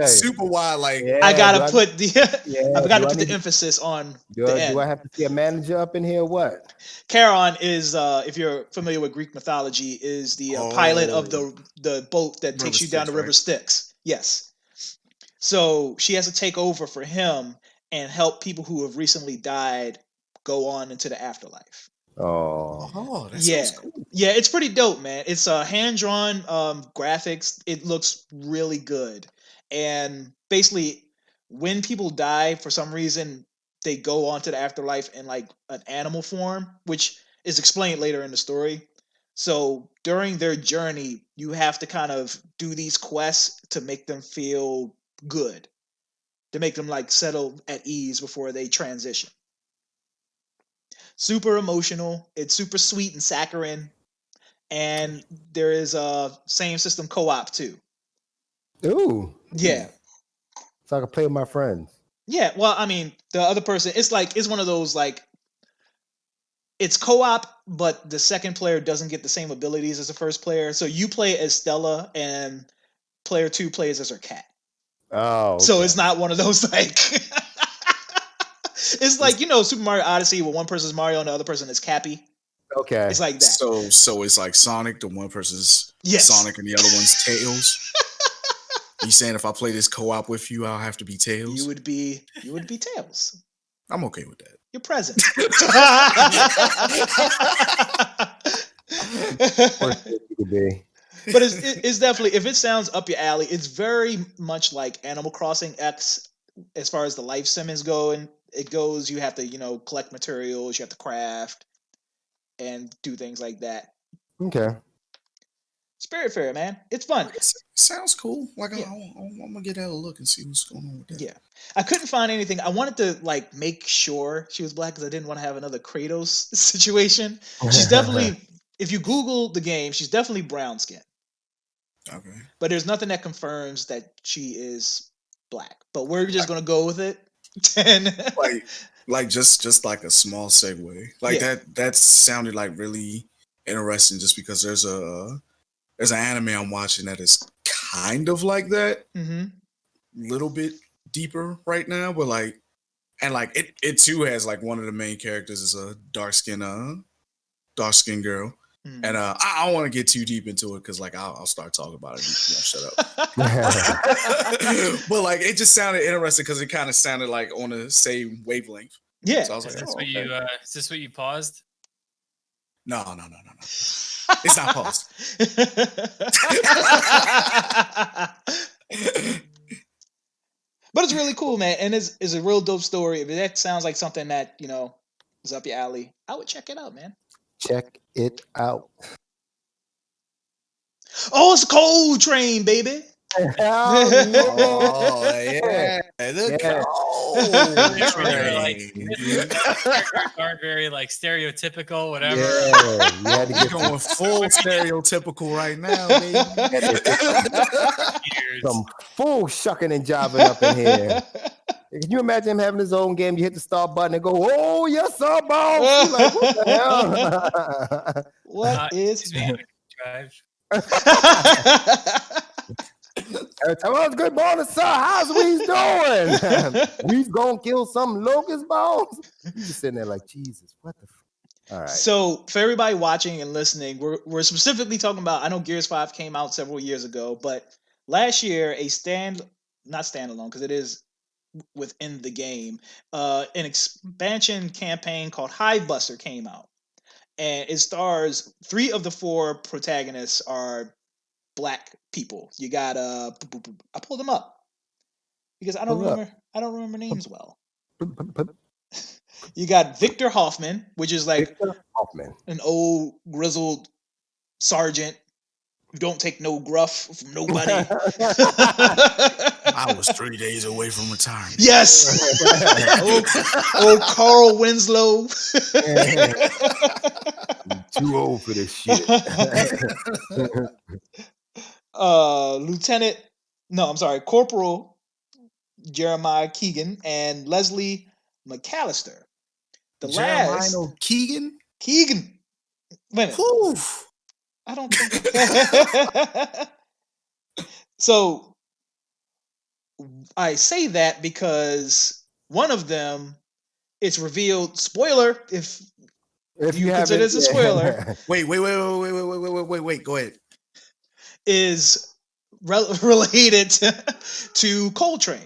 Super wide, like I gotta put the emphasis on the end. Do I have to see a manager up in here or what? Charon is, if you're familiar with Greek mythology, is the pilot of the boat that takes you down the River Styx. Yes. So she has to take over for him and help people who have recently died go on into the afterlife. Oh, that sounds cool. Yeah, it's pretty dope, man. It's hand-drawn graphics. It looks really good. And basically, when people die, for some reason, they go on to the afterlife in like an animal form, which is explained later in the story. So during their journey, you have to kind of do these quests to make them feel good, to make them like settle at ease before they transition. Super emotional. It's super sweet and saccharine. And there is a same system co-op too. Ooh. Yeah. So I can play with my friends. Yeah. Well, I mean, the other person, it's one of those like it's co-op, but the second player doesn't get the same abilities as the first player. So you play as Stella, and player 2 plays as her cat. Oh, okay. So it's not one of those like. It's like, Super Mario Odyssey, where one person's Mario and the other person is Cappy. Okay. It's like that. So it's like Sonic, the one person's Sonic and the other one's Tails. You saying if I play this co-op with you, I'll have to be Tails? You would be Tails. I'm okay with that. You're present. But it's definitely, if it sounds up your alley, it's very much like Animal Crossing X as far as the life sim is going. It goes, you have to, collect materials, you have to craft and do things like that. Okay. Spiritfarer, man. It's fun. It sounds cool. Like, yeah. I'm going to get that a look and see what's going on with that. Yeah. I couldn't find anything. I wanted to, make sure she was black because I didn't want to have another Kratos situation. She's definitely, if you Google the game, she's definitely brown skin. Okay. But there's nothing that confirms that she is black. But we're just going to go with it. just like a small segue. That sounded like really interesting just because there's an anime I'm watching that is kind of like that, little bit deeper right now, but it too has one of the main characters is a dark skinned girl, and I don't want to get too deep into it because I'll start talking about it. Shut up. But it just sounded interesting because it kind of sounded on the same wavelength. Yeah. So I was is this what you paused? No. It's not paused. But it's really cool, man. And it's a real dope story. If that sounds like something that, is up your alley, I would check it out, man. Check it out. Oh, it's Cold Train, baby. Oh, yeah. The Cold Train. Aren't very stereotypical, whatever. Yeah, you had to get going full stereotypical right now, baby. Some full shucking and jiving up in here. Can you imagine him having his own game? You hit the start button and go, "Oh, yes, sir, boss." You're like, what the hell? What is drive? Every time, "Oh, good morning, sir. How's we doing? We's gonna kill some locust balls." You just sitting there like, Jesus, what the? All right. So for everybody watching and listening, we're specifically talking about. I know Gears 5 came out several years ago, but last year not standalone because it is within the game, an expansion campaign called Hivebusters came out, and it stars 3 of the 4 protagonists are black people. You got I pulled them up because I don't remember names well. You got Victor Hoffman, which is an old grizzled sergeant who don't take no gruff from nobody. I was 3 days away from retirement. Yes. old Carl Winslow. I'm too old for this shit. Corporal Jeremiah Keegan and Leslie McAllister. Jeremiah Keegan? Keegan. Wait a minute. Whew. I don't think. So I say that because one of them, it's revealed. Spoiler, if you consider this a spoiler. Wait. Go ahead. Is related to Coltrane.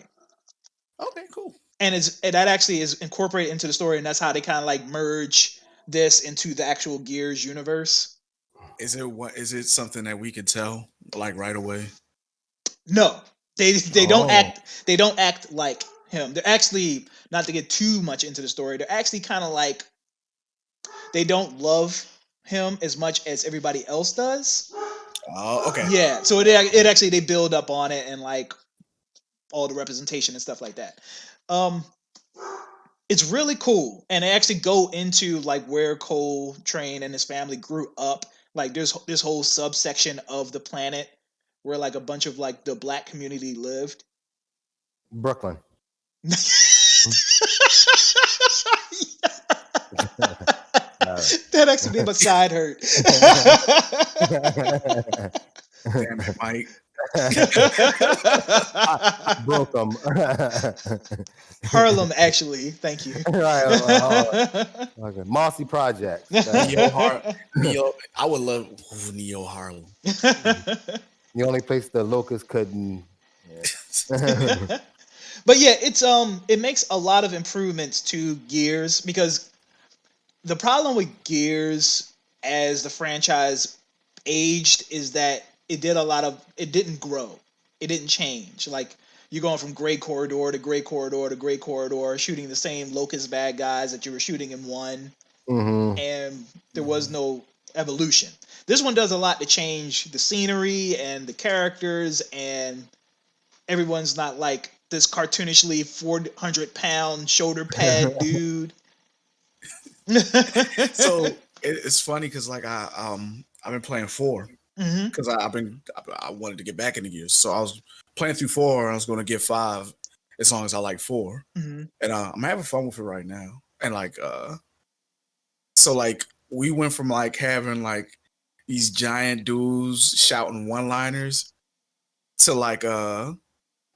Okay, cool. And that actually is incorporated into the story, and that's how they kind of merge this into the actual Gears universe. Is it something that we could tell right away? No, they don't act. They don't act like him. They're actually, not to get too much into the story, they're actually kind of they don't love him as much as everybody else does. Oh, okay. Yeah, so it actually, they build up on it and all the representation and stuff like that. It's really cool, and they actually go into where Coltrane and his family grew up. There's this whole subsection of the planet where a bunch of the black community lived. Brooklyn. That actually made my side hurt. Damn it, Mike. I broke them. Harlem, actually. Thank you. Okay. Mossy Project. Neo. I would love Neo Harlem. The only place the locust couldn't. Yeah. But yeah, it's it makes a lot of improvements to Gears, because the problem with Gears as the franchise aged is that it didn't grow. It didn't change. Like, you're going from gray corridor to gray corridor to gray corridor, shooting the same locust bad guys that you were shooting in one, and there was no evolution. This one does a lot to change the scenery and the characters, and everyone's not like this cartoonishly 400-pound shoulder pad dude. So it's funny because like I've been playing 4 because I wanted to get back into Gears, so I was playing through 4 and I was going to get 5 as long as I like 4, and I'm having fun with it right now. And like so like we went from like having like these giant dudes shouting one-liners to like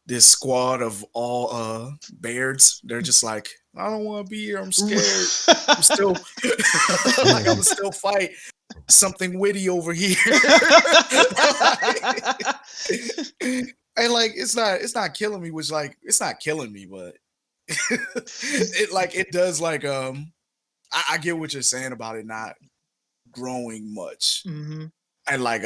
this squad of all beards. They're just like, I don't want to be here. I'm scared. I'm still like, I'm still fight something witty over here. And like it's not killing me, which like it's not killing me, but it does like I get what you're saying about it not growing much. And like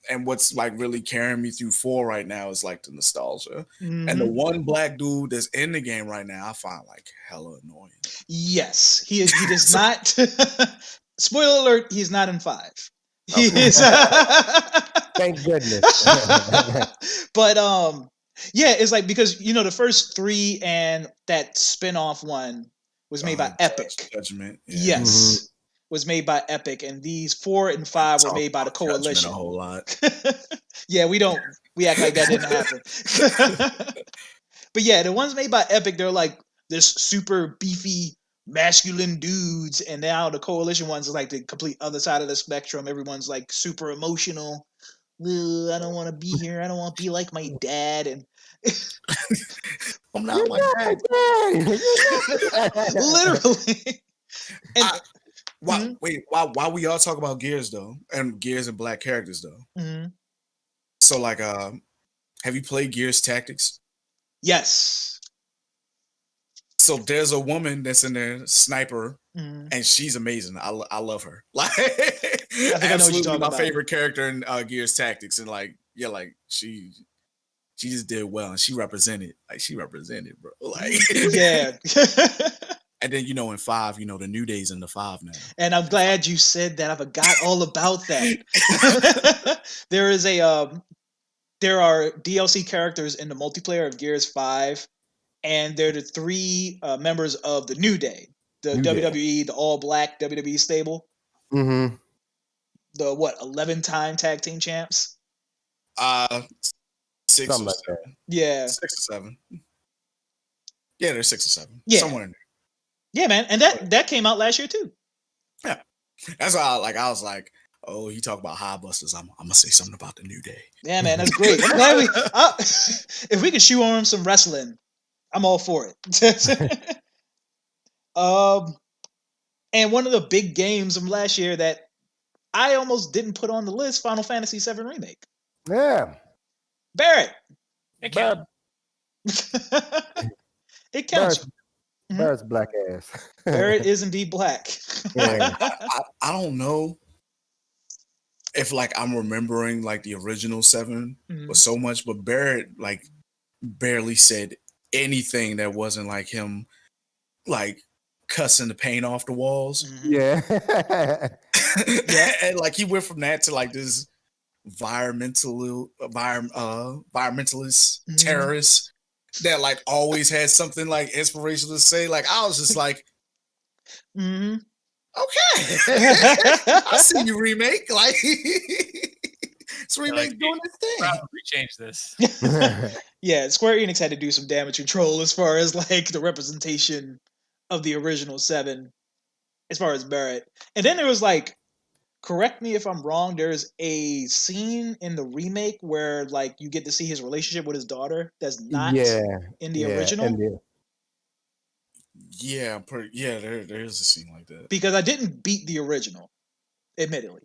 and what's like really carrying me through 4 right now is like the nostalgia. And the one black dude that's in the game right now I find like hella annoying. Yes, he does not. Spoiler alert, he's not in 5. He is Thank goodness. But yeah, it's like, because the first 3 and that spin-off one was made by Epic. Judgment. Yeah. Yes. Was made by Epic, and these 4 and 5 were made by the Coalition. A whole lot. Yeah, we act like that didn't happen. But yeah, the ones made by Epic, they're like this super beefy masculine dudes, and now the Coalition ones are like the complete other side of the spectrum. Everyone's like super emotional. I don't want to be here. I don't want to be like my dad. And I'm not my dad. Literally. And why we all talk about Gears though, and Gears and black characters though? So like, have you played Gears Tactics? Yes. So there's a woman that's in there, Sniper, and she's amazing. I love her. Like, absolutely my favorite character in Gears Tactics, and like, yeah, like she just did well, and she represented, bro. Like, yeah. And then in 5, the New Day's in the 5 now. And I'm glad you said that. I forgot all about that. There are DLC characters in the multiplayer of Gears 5, and they're the 3 members of the New Day, the WWE, the all black WWE stable. The 11-time tag team champs. 6 Something or like 7. that. Yeah, 6 or 7. Yeah, they're 6 or 7. Yeah, somewhere in there. Yeah, man, and that came out last year too. Yeah, that's why I was like, oh, you talk about Hivebusters, I'm gonna say something about the New Day. Yeah, man, that's great. I'm glad if we could shoe on some wrestling, I'm all for it. And one of the big games from last year that I almost didn't put on the list, Final Fantasy VII Remake. Yeah, Barrett. It counts. It counts. Barrett's black ass. Barrett is indeed black. Yeah. I don't know if like I'm remembering like the original 7 or so much, but Barrett like barely said anything that wasn't like him like cussing the paint off the walls. Yeah. And like he went from that to like this environmentalist terrorist that like always had something like inspirational to say. Like I was just like, okay, I see you, Remake. Like it's Remake doing this thing. Probably change this. Yeah, Square Enix had to do some damage control as far as like the representation of the original 7. as far as Barrett. And then there was like, correct me if I'm wrong, there's a scene in the remake where like you get to see his relationship with his daughter that's not in the original. There is a scene like that. Because I didn't beat the original, admittedly.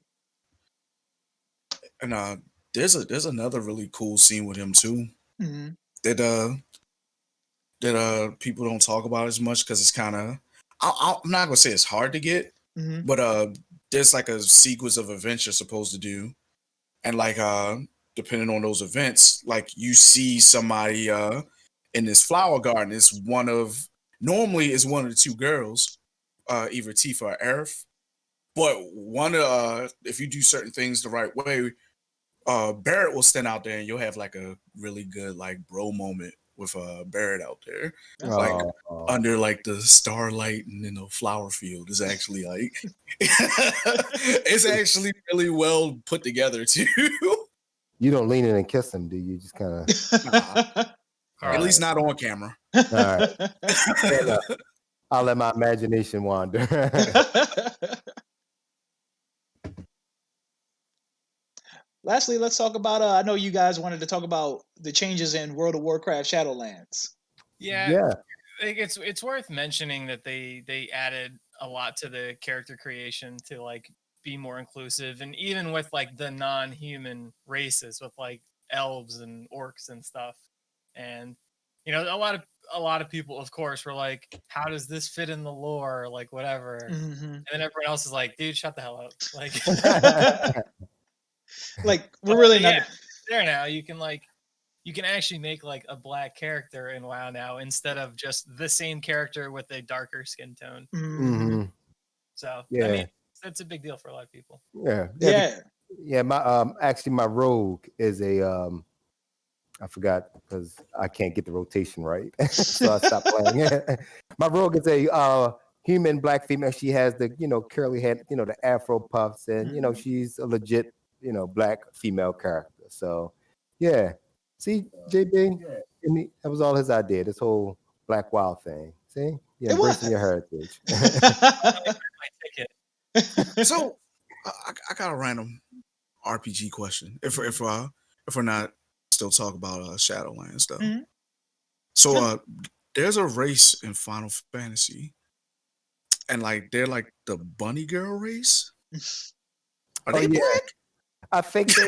And there's another really cool scene with him too. Mm-hmm. That people don't talk about as much because it's kind of, I'm not gonna say it's hard to get, but there's like a sequence of events you're supposed to do, and like depending on those events, like you see somebody in this flower garden. It's normally is one of the two girls, either Tifa or Aerith, but if you do certain things the right way, Barrett will stand out there and you'll have like a really good like bro moment with Barrett out there, like under like the starlight and in a flower field. Is actually like it's actually really well put together too. You don't lean in and kiss him, do you? Just kind of at least not on camera. All right. I'll let my imagination wander. Lastly, let's talk about. I know you guys wanted to talk about the changes in World of Warcraft Shadowlands. Yeah. I think it's worth mentioning that they added a lot to the character creation to like be more inclusive, and even with like the non-human races, with like elves and orcs and stuff. And you know, a lot of people, of course, were like, "How does this fit in the lore?" Like whatever. And then everyone else is like, "Dude, shut the hell up!" Like. Like we're really not there now. You can actually make like a black character in WoW now instead of just the same character with a darker skin tone. Mm-hmm. So I mean, that's a big deal for a lot of people. Yeah. My actually my rogue is a I forgot because I can't get the rotation right, so I stopped playing. My rogue is a human black female. She has the curly head, the afro puffs, and she's a legit black female character. So yeah, see JB, that was all his idea. This whole Black WoW thing. See, you're embracing your heritage. So I got a random RPG question. If we're not still talk about Shadowlands stuff. Mm-hmm. So there's a race in Final Fantasy, and like they're like the bunny girl race. Are they black? I think they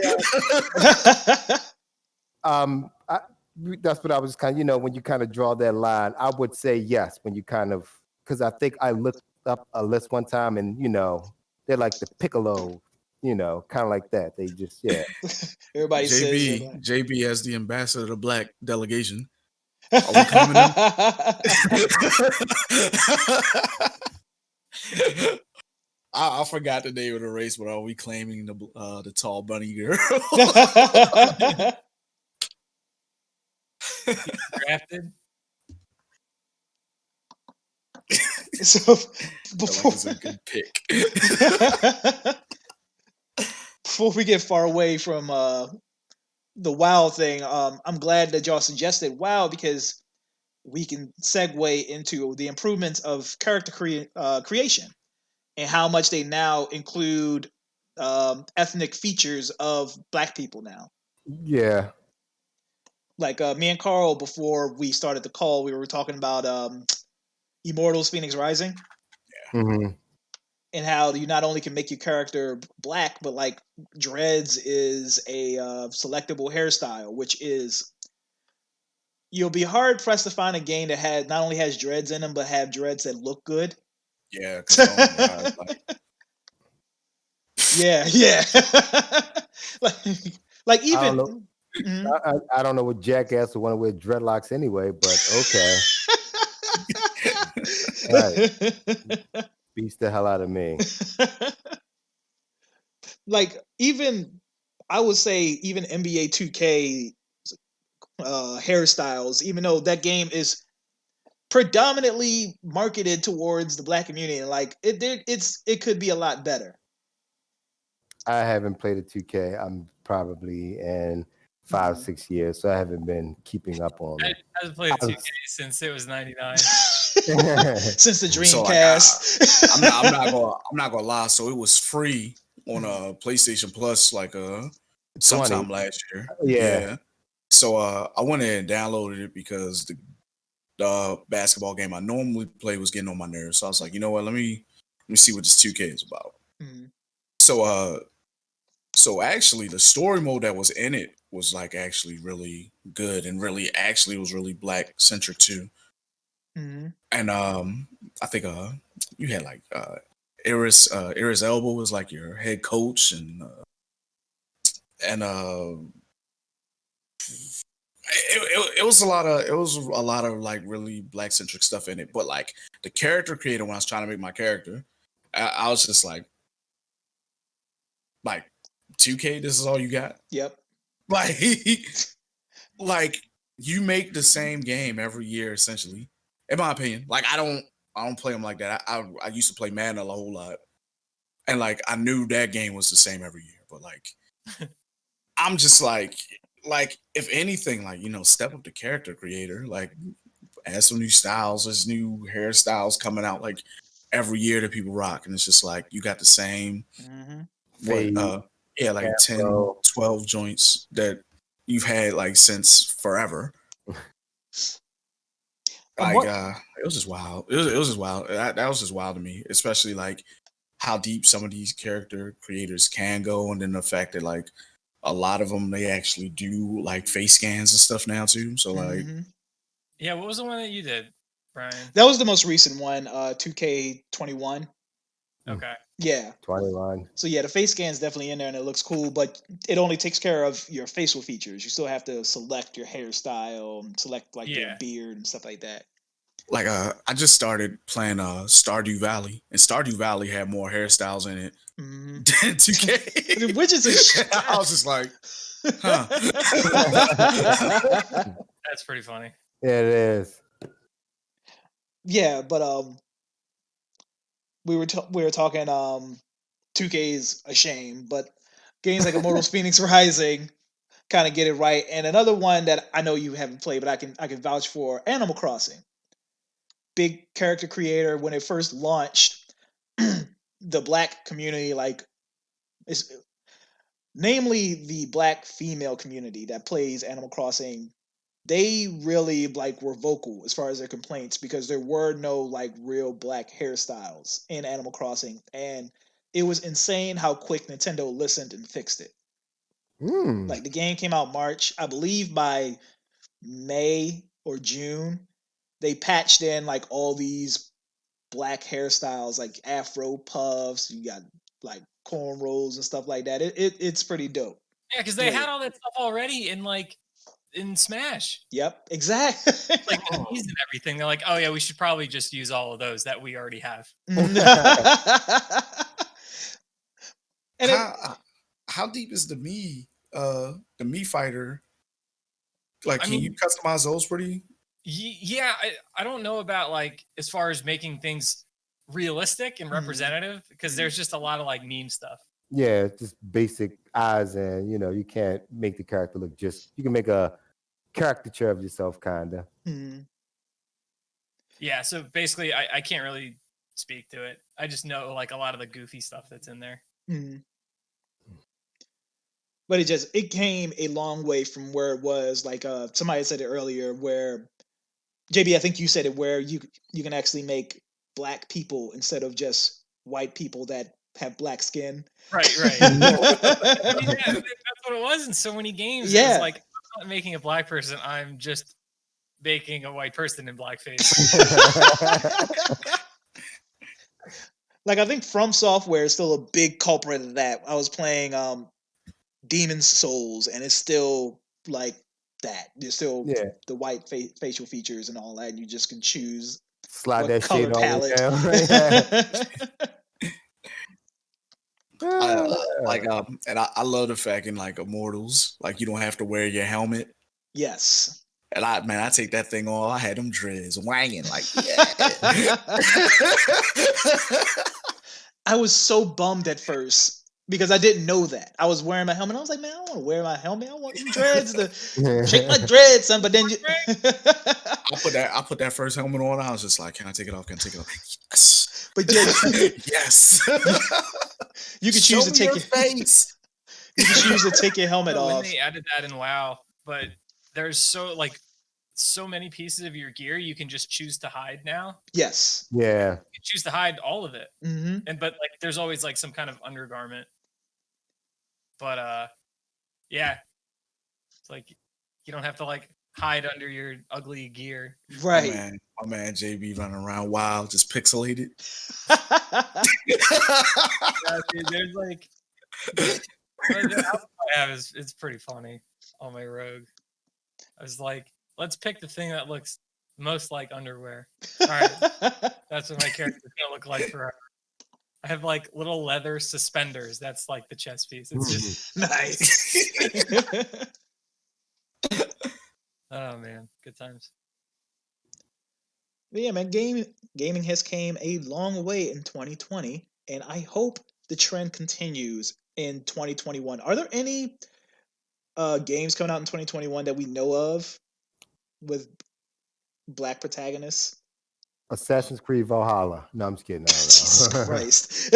are. That's what I was kind of, when you kind of draw that line, I would say yes. When you kind of, because I think I looked up a list one time, and they're like the Piccolo, kind of like that. They just Everybody says JB as the ambassador of the black delegation. Are we coming in? I forgot the name of the race, but are we claiming the tall bunny girl? Drafted. So before it's a good pick. Before we get far away from the WoW thing, I'm glad that y'all suggested WoW because we can segue into the improvements of character creation and how much they now include ethnic features of black people now. Yeah. Like me and Carl, before we started the call, we were talking about Immortals Phoenix Rising. Yeah. Mm-hmm. And how you not only can make your character black, but like dreads is a selectable hairstyle, which is you'll be hard pressed to find a game that not only has dreads in them, but have dreads that look good. Yeah. Yeah. like even. I don't know what jackass would want to wear dreadlocks anyway, but okay. Right. Beats the hell out of me. Like I would say even NBA 2K hairstyles, even though that game is predominantly marketed towards the black community, and like it could be a lot better. I haven't played a 2K. I'm probably in 5-6 years, so I haven't been keeping up on it. I haven't played 2K since it was 99. since the Dreamcast. So, like, I'm not gonna lie. So it was free on PlayStation Plus like sometime last year. Yeah. So I went ahead and downloaded it because the basketball game I normally play was getting on my nerves. So I was like, you know what? Let me see what this 2K is about. So actually the story mode that was in it was like actually really good and really actually was really black centric too. And I think you had like Iris Elba was like your head coach and it was a lot of like really black centric stuff in it. But like the character creator, when I was trying to make my character, I was just like 2K, this is all you got? Yep. Like you make the same game every year, essentially. In my opinion, like I don't play them like that. I used to play Madden a whole lot, and like I knew that game was the same every year. But like, I'm just like if anything, like step up the character creator, like add some new styles. There's new hairstyles coming out like every year that people rock, and it's just like you got the same. Like 10, 12 joints that you've had like since forever. Like it was just wild. It was just wild. That was just wild to me, especially like how deep some of these character creators can go, and then the fact that like a lot of them they actually do like face scans and stuff now too. So like, yeah, what was the one that you did, Brian? That was the most recent one, 2K21. Okay. Yeah. 21. So yeah, the face scan's definitely in there and it looks cool, but it only takes care of your facial features. You still have to select your hairstyle, select like your beard and stuff like that. Like I just started playing Stardew Valley, and Stardew Valley had more hairstyles in it than 2K. Which is I was just like, huh. That's pretty funny. Yeah, it is. Yeah, but we were talking 2K's a shame, but games like Immortals Phoenix Rising kind of get it right. And another one that I know you haven't played, but I can vouch for, Animal Crossing. Big character creator. When it first launched, the black community, like namely the black female community that plays Animal Crossing, they really like were vocal as far as their complaints because there were no like real black hairstyles in Animal Crossing, and it was insane how quick Nintendo listened and fixed it. Like the game came out March, I believe by May or June, they patched in like all these black hairstyles, like afro puffs. You got like cornrows and stuff like that. It's pretty dope. Yeah, because they had all that stuff already in Smash. Yep, exactly. Like the keys and everything. They're like, oh yeah, we should probably just use all of those that we already have. And how deep is the Mii fighter? Like, can you customize those pretty? Yeah, I don't know about like as far as making things realistic and representative because there's just a lot of like meme stuff. Yeah, it's just basic eyes, and you can't make the character look just. You can make a caricature of yourself, kinda. Yeah, so basically, I can't really speak to it. I just know like a lot of the goofy stuff that's in there. But it came a long way from where it was. Like somebody said it earlier, where JB, I think you said it, where you can actually make black people instead of just white people that have black skin. Right. That's what it was in so many games. Yeah. It was like, I'm not making a black person, I'm just making a white person in blackface. Like, I think From Software is still a big culprit of that. I was playing Demon's Souls, and it's still like that. There's still the white facial features and all that, and you just can choose slide that color shade palette. And I love the fact in like Immortals, like you don't have to wear your helmet. Yes. And I take that thing off. I had them dreads wanging like, yeah. I was so bummed at first because I didn't know that. I was wearing my helmet. I was like, man, I don't want to wear my helmet. I want them dreads to shake my dreads, son. But then I put that first helmet on. I was just like, can I take it off? Can I take it off? Yes. But yeah, yes. You can choose to take your face. You can choose to take your helmet off. They added that in WoW, but there's so many pieces of your gear you can just choose to hide now. Yes. Yeah. You can choose to hide all of it. Mm-hmm. But there's always like some kind of undergarment. But yeah. It's like you don't have to like hide under your ugly gear. Right. My man JB running around wild, just pixelated. Yeah, dude, there's like the outfit I have it's pretty funny on my rogue. I was like, let's pick the thing that looks most like underwear. All right, that's what my character's gonna look like forever. I have like little leather suspenders. That's like the chest piece. It's just nice. Oh man, good times. But yeah, man, gaming has came a long way in 2020, and I hope the trend continues in 2021. Are there any games coming out in 2021 that we know of with black protagonists? Assassin's Creed Valhalla. No, I'm just kidding. Jesus Christ.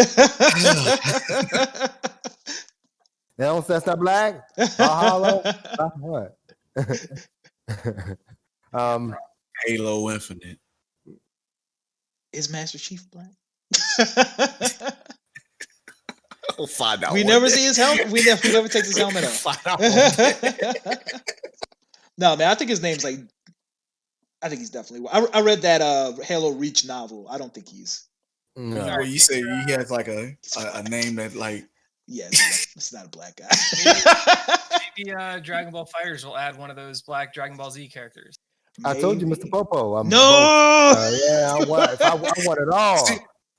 That's not black? Valhalla? What? Halo Infinite. Is Master Chief black? We'll find out. We never see his helmet. We never take his helmet off. Find out. No, man, I think his name's like. I think he's definitely. I read that Halo Reach novel. I don't think he's. No. Well, you say he has like a name that like. Yeah, it's not a black guy. Maybe Dragon Ball Fighters will add one of those black Dragon Ball Z characters. I told you, Mr. Popo. No. Yeah, I want it all.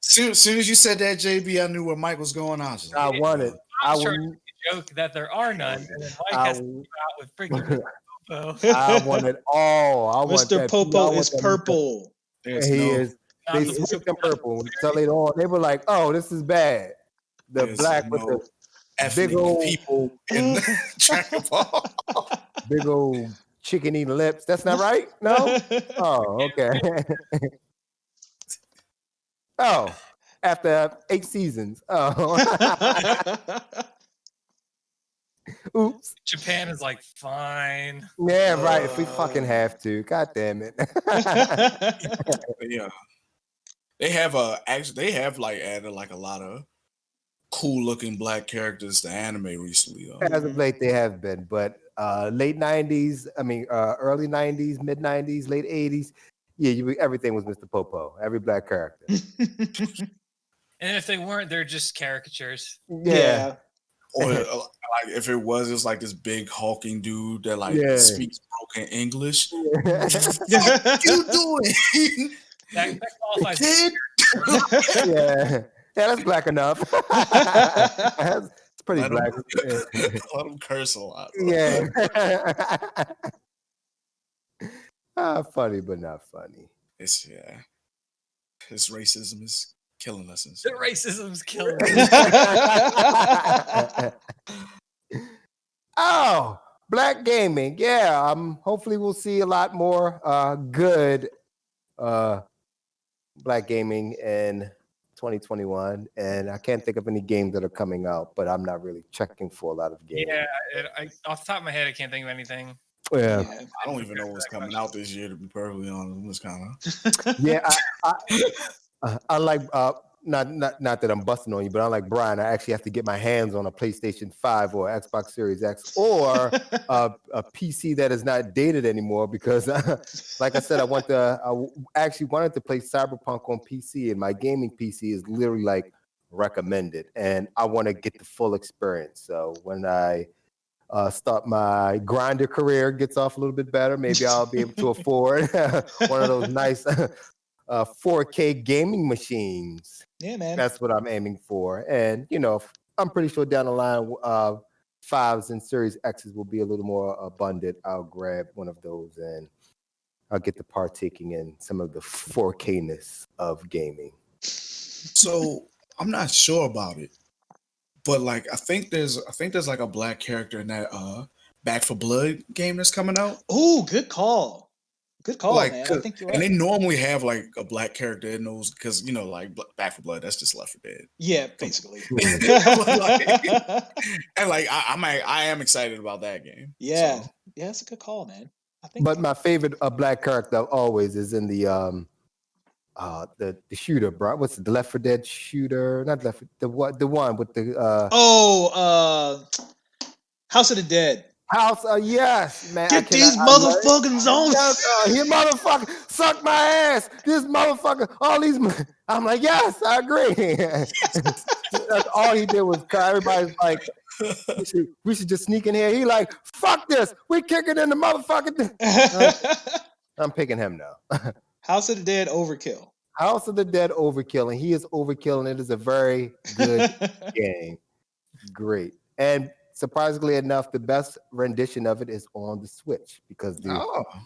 Soon as you said that, JB, I knew where Mike was going on. I want it. I was trying to joke that there are none, and then Mike has to come out with freaking Popo. I want it all. Mr. Popo is purple. He is. They switched him purple. So later on, they were like, "Oh, this is bad." The black with the big old people in Dragon Ball. Big old chicken eating lips. That's not right? No? Oh, okay. Oh, after 8 seasons. Oh. Oops. Japan is like, fine. Yeah, right. If we fucking have to. God damn it. Yeah. They have added like a lot of cool looking black characters to anime recently though. As of late they have been, but late 90s, early 90s, mid 90s, late 80s, yeah, everything was Mr. Popo, every black character. And if they weren't, they're just caricatures. Yeah. Or like if it was like this big hulking dude that like speaks broken English. What you doing? That qualifies. Yeah, that's black enough. It's pretty black. Let him curse a lot. Yeah. Funny, but not funny. It's His racism is killing us. The racism's killing us. Oh, black gaming. Yeah. Hopefully we'll see a lot more good black gaming in 2021, and I can't think of any games that are coming out, but I'm not really checking for a lot of games. Yeah, I off the top of my head, I can't think of anything. Yeah. I don't even know what's coming out this year, to be perfectly honest. It's kind of I like not that I'm busting on you, but unlike Brian, I actually have to get my hands on a PlayStation 5 or Xbox Series X or a PC that is not dated anymore because, like I said, I actually wanted to play Cyberpunk on PC, and my gaming PC is literally like recommended, and I want to get the full experience. So when I start my grinder career, gets off a little bit better, maybe I'll be able to afford one of those nice 4K gaming machines. Yeah, man. That's what I'm aiming for. And, I'm pretty sure down the line, 5s and Series X's will be a little more abundant. I'll grab one of those and I'll get to partaking in some of the 4K-ness of gaming. So I'm not sure about it, But like, I think there's like a black character in that Back for Blood game that's coming out. Oh, good call. Good call, like, man. I think you're right. And they normally have like a black character in those because like Back for Blood, that's just Left 4 Dead. Yeah, basically. And like I am excited about that game. Yeah, so. Yeah, that's a good call, man. I think. But my favorite black character always is in the shooter, bro. What's the Left 4 Dead shooter? Not Left. The one with the House of the Dead. Yes, man. Get these motherfuckers on. Here, motherfucker, suck my ass. This motherfucker, all these. I'm like, yes, I agree. That's all he did was everybody's like, we should just sneak in here. He like, fuck this. We kicking in the motherfucker. I'm picking him now. House of the Dead overkill. House of the Dead overkill, and he is overkill, and it is a very good game. Great. And surprisingly enough, the best rendition of it is on the Switch because the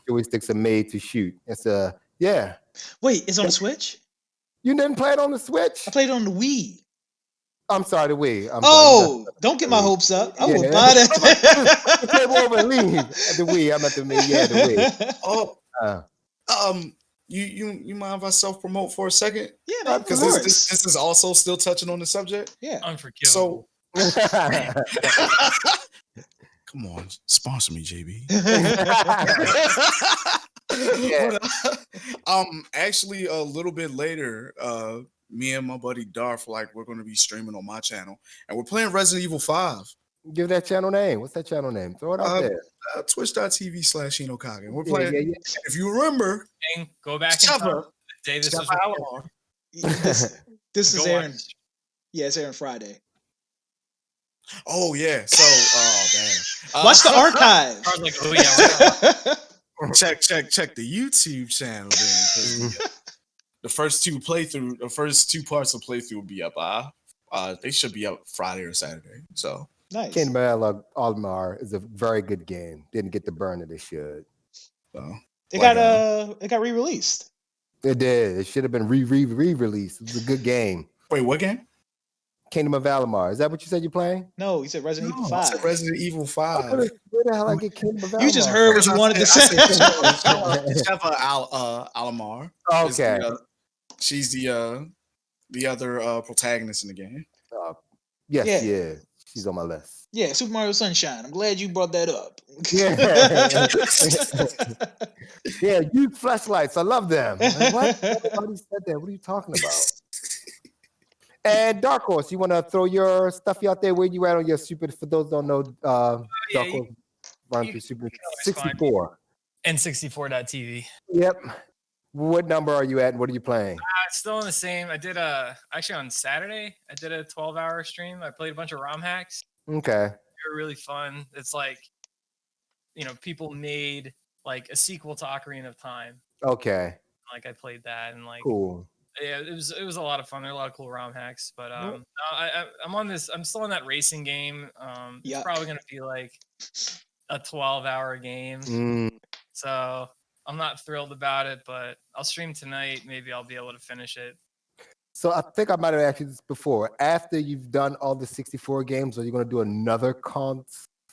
joysticks are made to shoot. It's yeah. Wait, it's on the Switch? You didn't play it on the Switch? I played it on the Wii. I'm sorry, the Wii. Don't get my hopes up. I will buy that. Came over and leave. The Wii. I'm at the Wii. You mind if I self-promote for a second? Yeah, man. Because this is also still touching on the subject. Yeah. Unforgivable. So come on, sponsor me, JB. Actually a little bit later, me and my buddy Darth, like, we're going to be streaming on my channel, and we're playing Resident Evil 5. Give that channel name. What's that channel name? Throw it out there. Twitch.tv/Enokagen. We're playing. Yeah. If you remember, go back in time. The day this was this is airing. Yeah, it's airing Friday. Oh yeah. So, damn. Watch the archive. I was like, oh yeah. check the YouTube channel then. The first two parts of playthrough will be up. They should be up Friday or Saturday. So nice. Kingdom of Amalur is a very good game. Didn't get the burn that it should. So it got re-released. It did. It should have been re-released. It was a good game. Wait, what game? Kingdom of Amalur. Is that what you said you're playing? No, you said Resident Evil 5. I said Resident Evil 5. Where the hell I get Kingdom of Amalur? You just heard what you wanted to say. Sheva Alamar. Okay. She's the other protagonist in the game. Yes, yeah. She's on my list. Yeah, Super Mario Sunshine. I'm glad you brought that up. Yeah. Yeah, you flashlights. I love them. Like, what? Everybody said that. What are you talking about? And Dark Horse, you want to throw your stuff out there? Where you at on your Super? For those who don't know, Dark Horse run through Super 64. N64.tv. Yep. What number are you at, and what are you playing? Still in the same. I did actually on Saturday, I did a 12-hour stream. I played a bunch of ROM hacks. Okay. They were really fun. It's like, people made like a sequel to Ocarina of Time. Okay. Like I played that and like cool. Yeah, it was a lot of fun. There are a lot of cool ROM hacks, but I'm on this. I'm still in that racing game. It's probably gonna be like a 12-hour game. So I'm not thrilled about it, but I'll stream tonight. Maybe I'll be able to finish it. So I think I might have asked you this before. After you've done all the 64 games, are you going to do another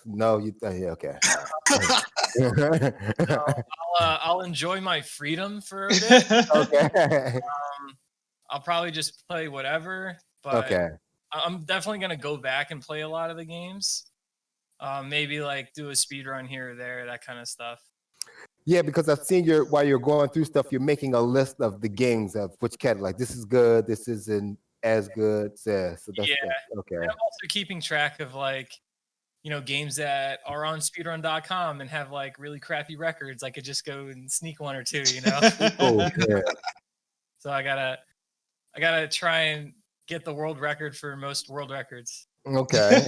No, you. Okay. I'll enjoy my freedom for a bit. Okay. I'll probably just play whatever. But I'm definitely gonna go back and play a lot of the games. Maybe like do a speed run here or there, that kind of stuff. Yeah, because I've seen while you're going through stuff, you're making a list of the games of which category. Like this is good, this isn't as good. Yeah, so that's okay. And I'm also keeping track of like, games that are on speedrun.com and have like really crappy records. I could just go and sneak one or two, Oh, yeah. So I gotta try and get the world record for most world records. Okay.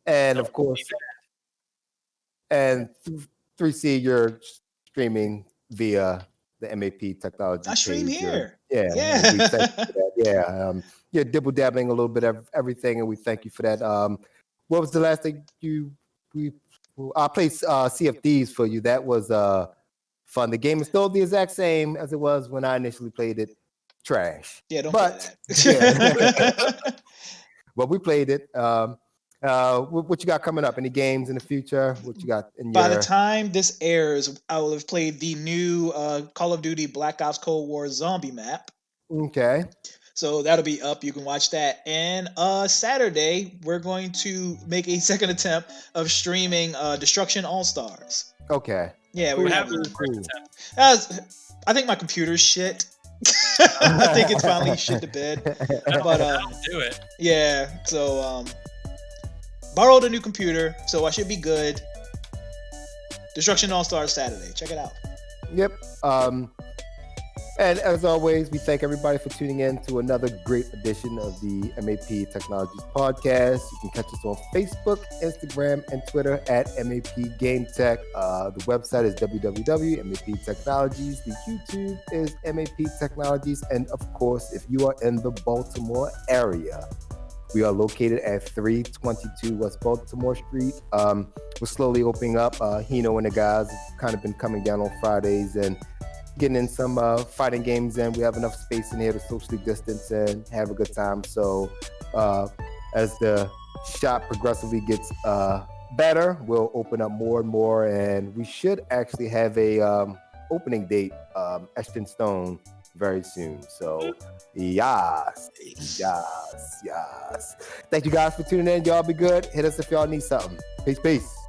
And of course, and 3C, you're streaming via the MAP technology. I stream here. You're dibble dabbling a little bit of everything, and we thank you for that. What was the last thing I played Sea of Thieves for you. That was fun. The game is still the exact same as it was when I initially played it. Trash. Yeah, don't play that. Well, we played it. What you got coming up? Any games in the future? What you got in By the time this airs, I will have played the new Call of Duty Black Ops Cold War zombie map. Okay. So that'll be up. You can watch that. And Saturday, we're going to make a second attempt of streaming Destruction AllStars. Okay. Yeah, we have I think my computer's shit. I think it's finally shit to bed. But I'll do it. Yeah. So borrowed a new computer, so I should be good. Destruction AllStars Saturday. Check it out. Yep. And as always, we thank everybody for tuning in to another great edition of the MAP Technologies podcast. You can catch us on Facebook, Instagram, and Twitter at MAP Game Tech. The website is www.map Technologies. The YouTube is MAP Technologies. And of course, if you are in the Baltimore area, we are located at 322 West Baltimore Street. We're slowly opening up. Hino and the guys have kind of been coming down on Fridays and getting in some fighting games, and we have enough space in here to socially distance and have a good time. So as the shop progressively gets better, we'll open up more and more, and we should actually have a opening date etched in stone very soon. So yes. Thank you guys for tuning in. Y'all be good. Hit us if y'all need something. Peace.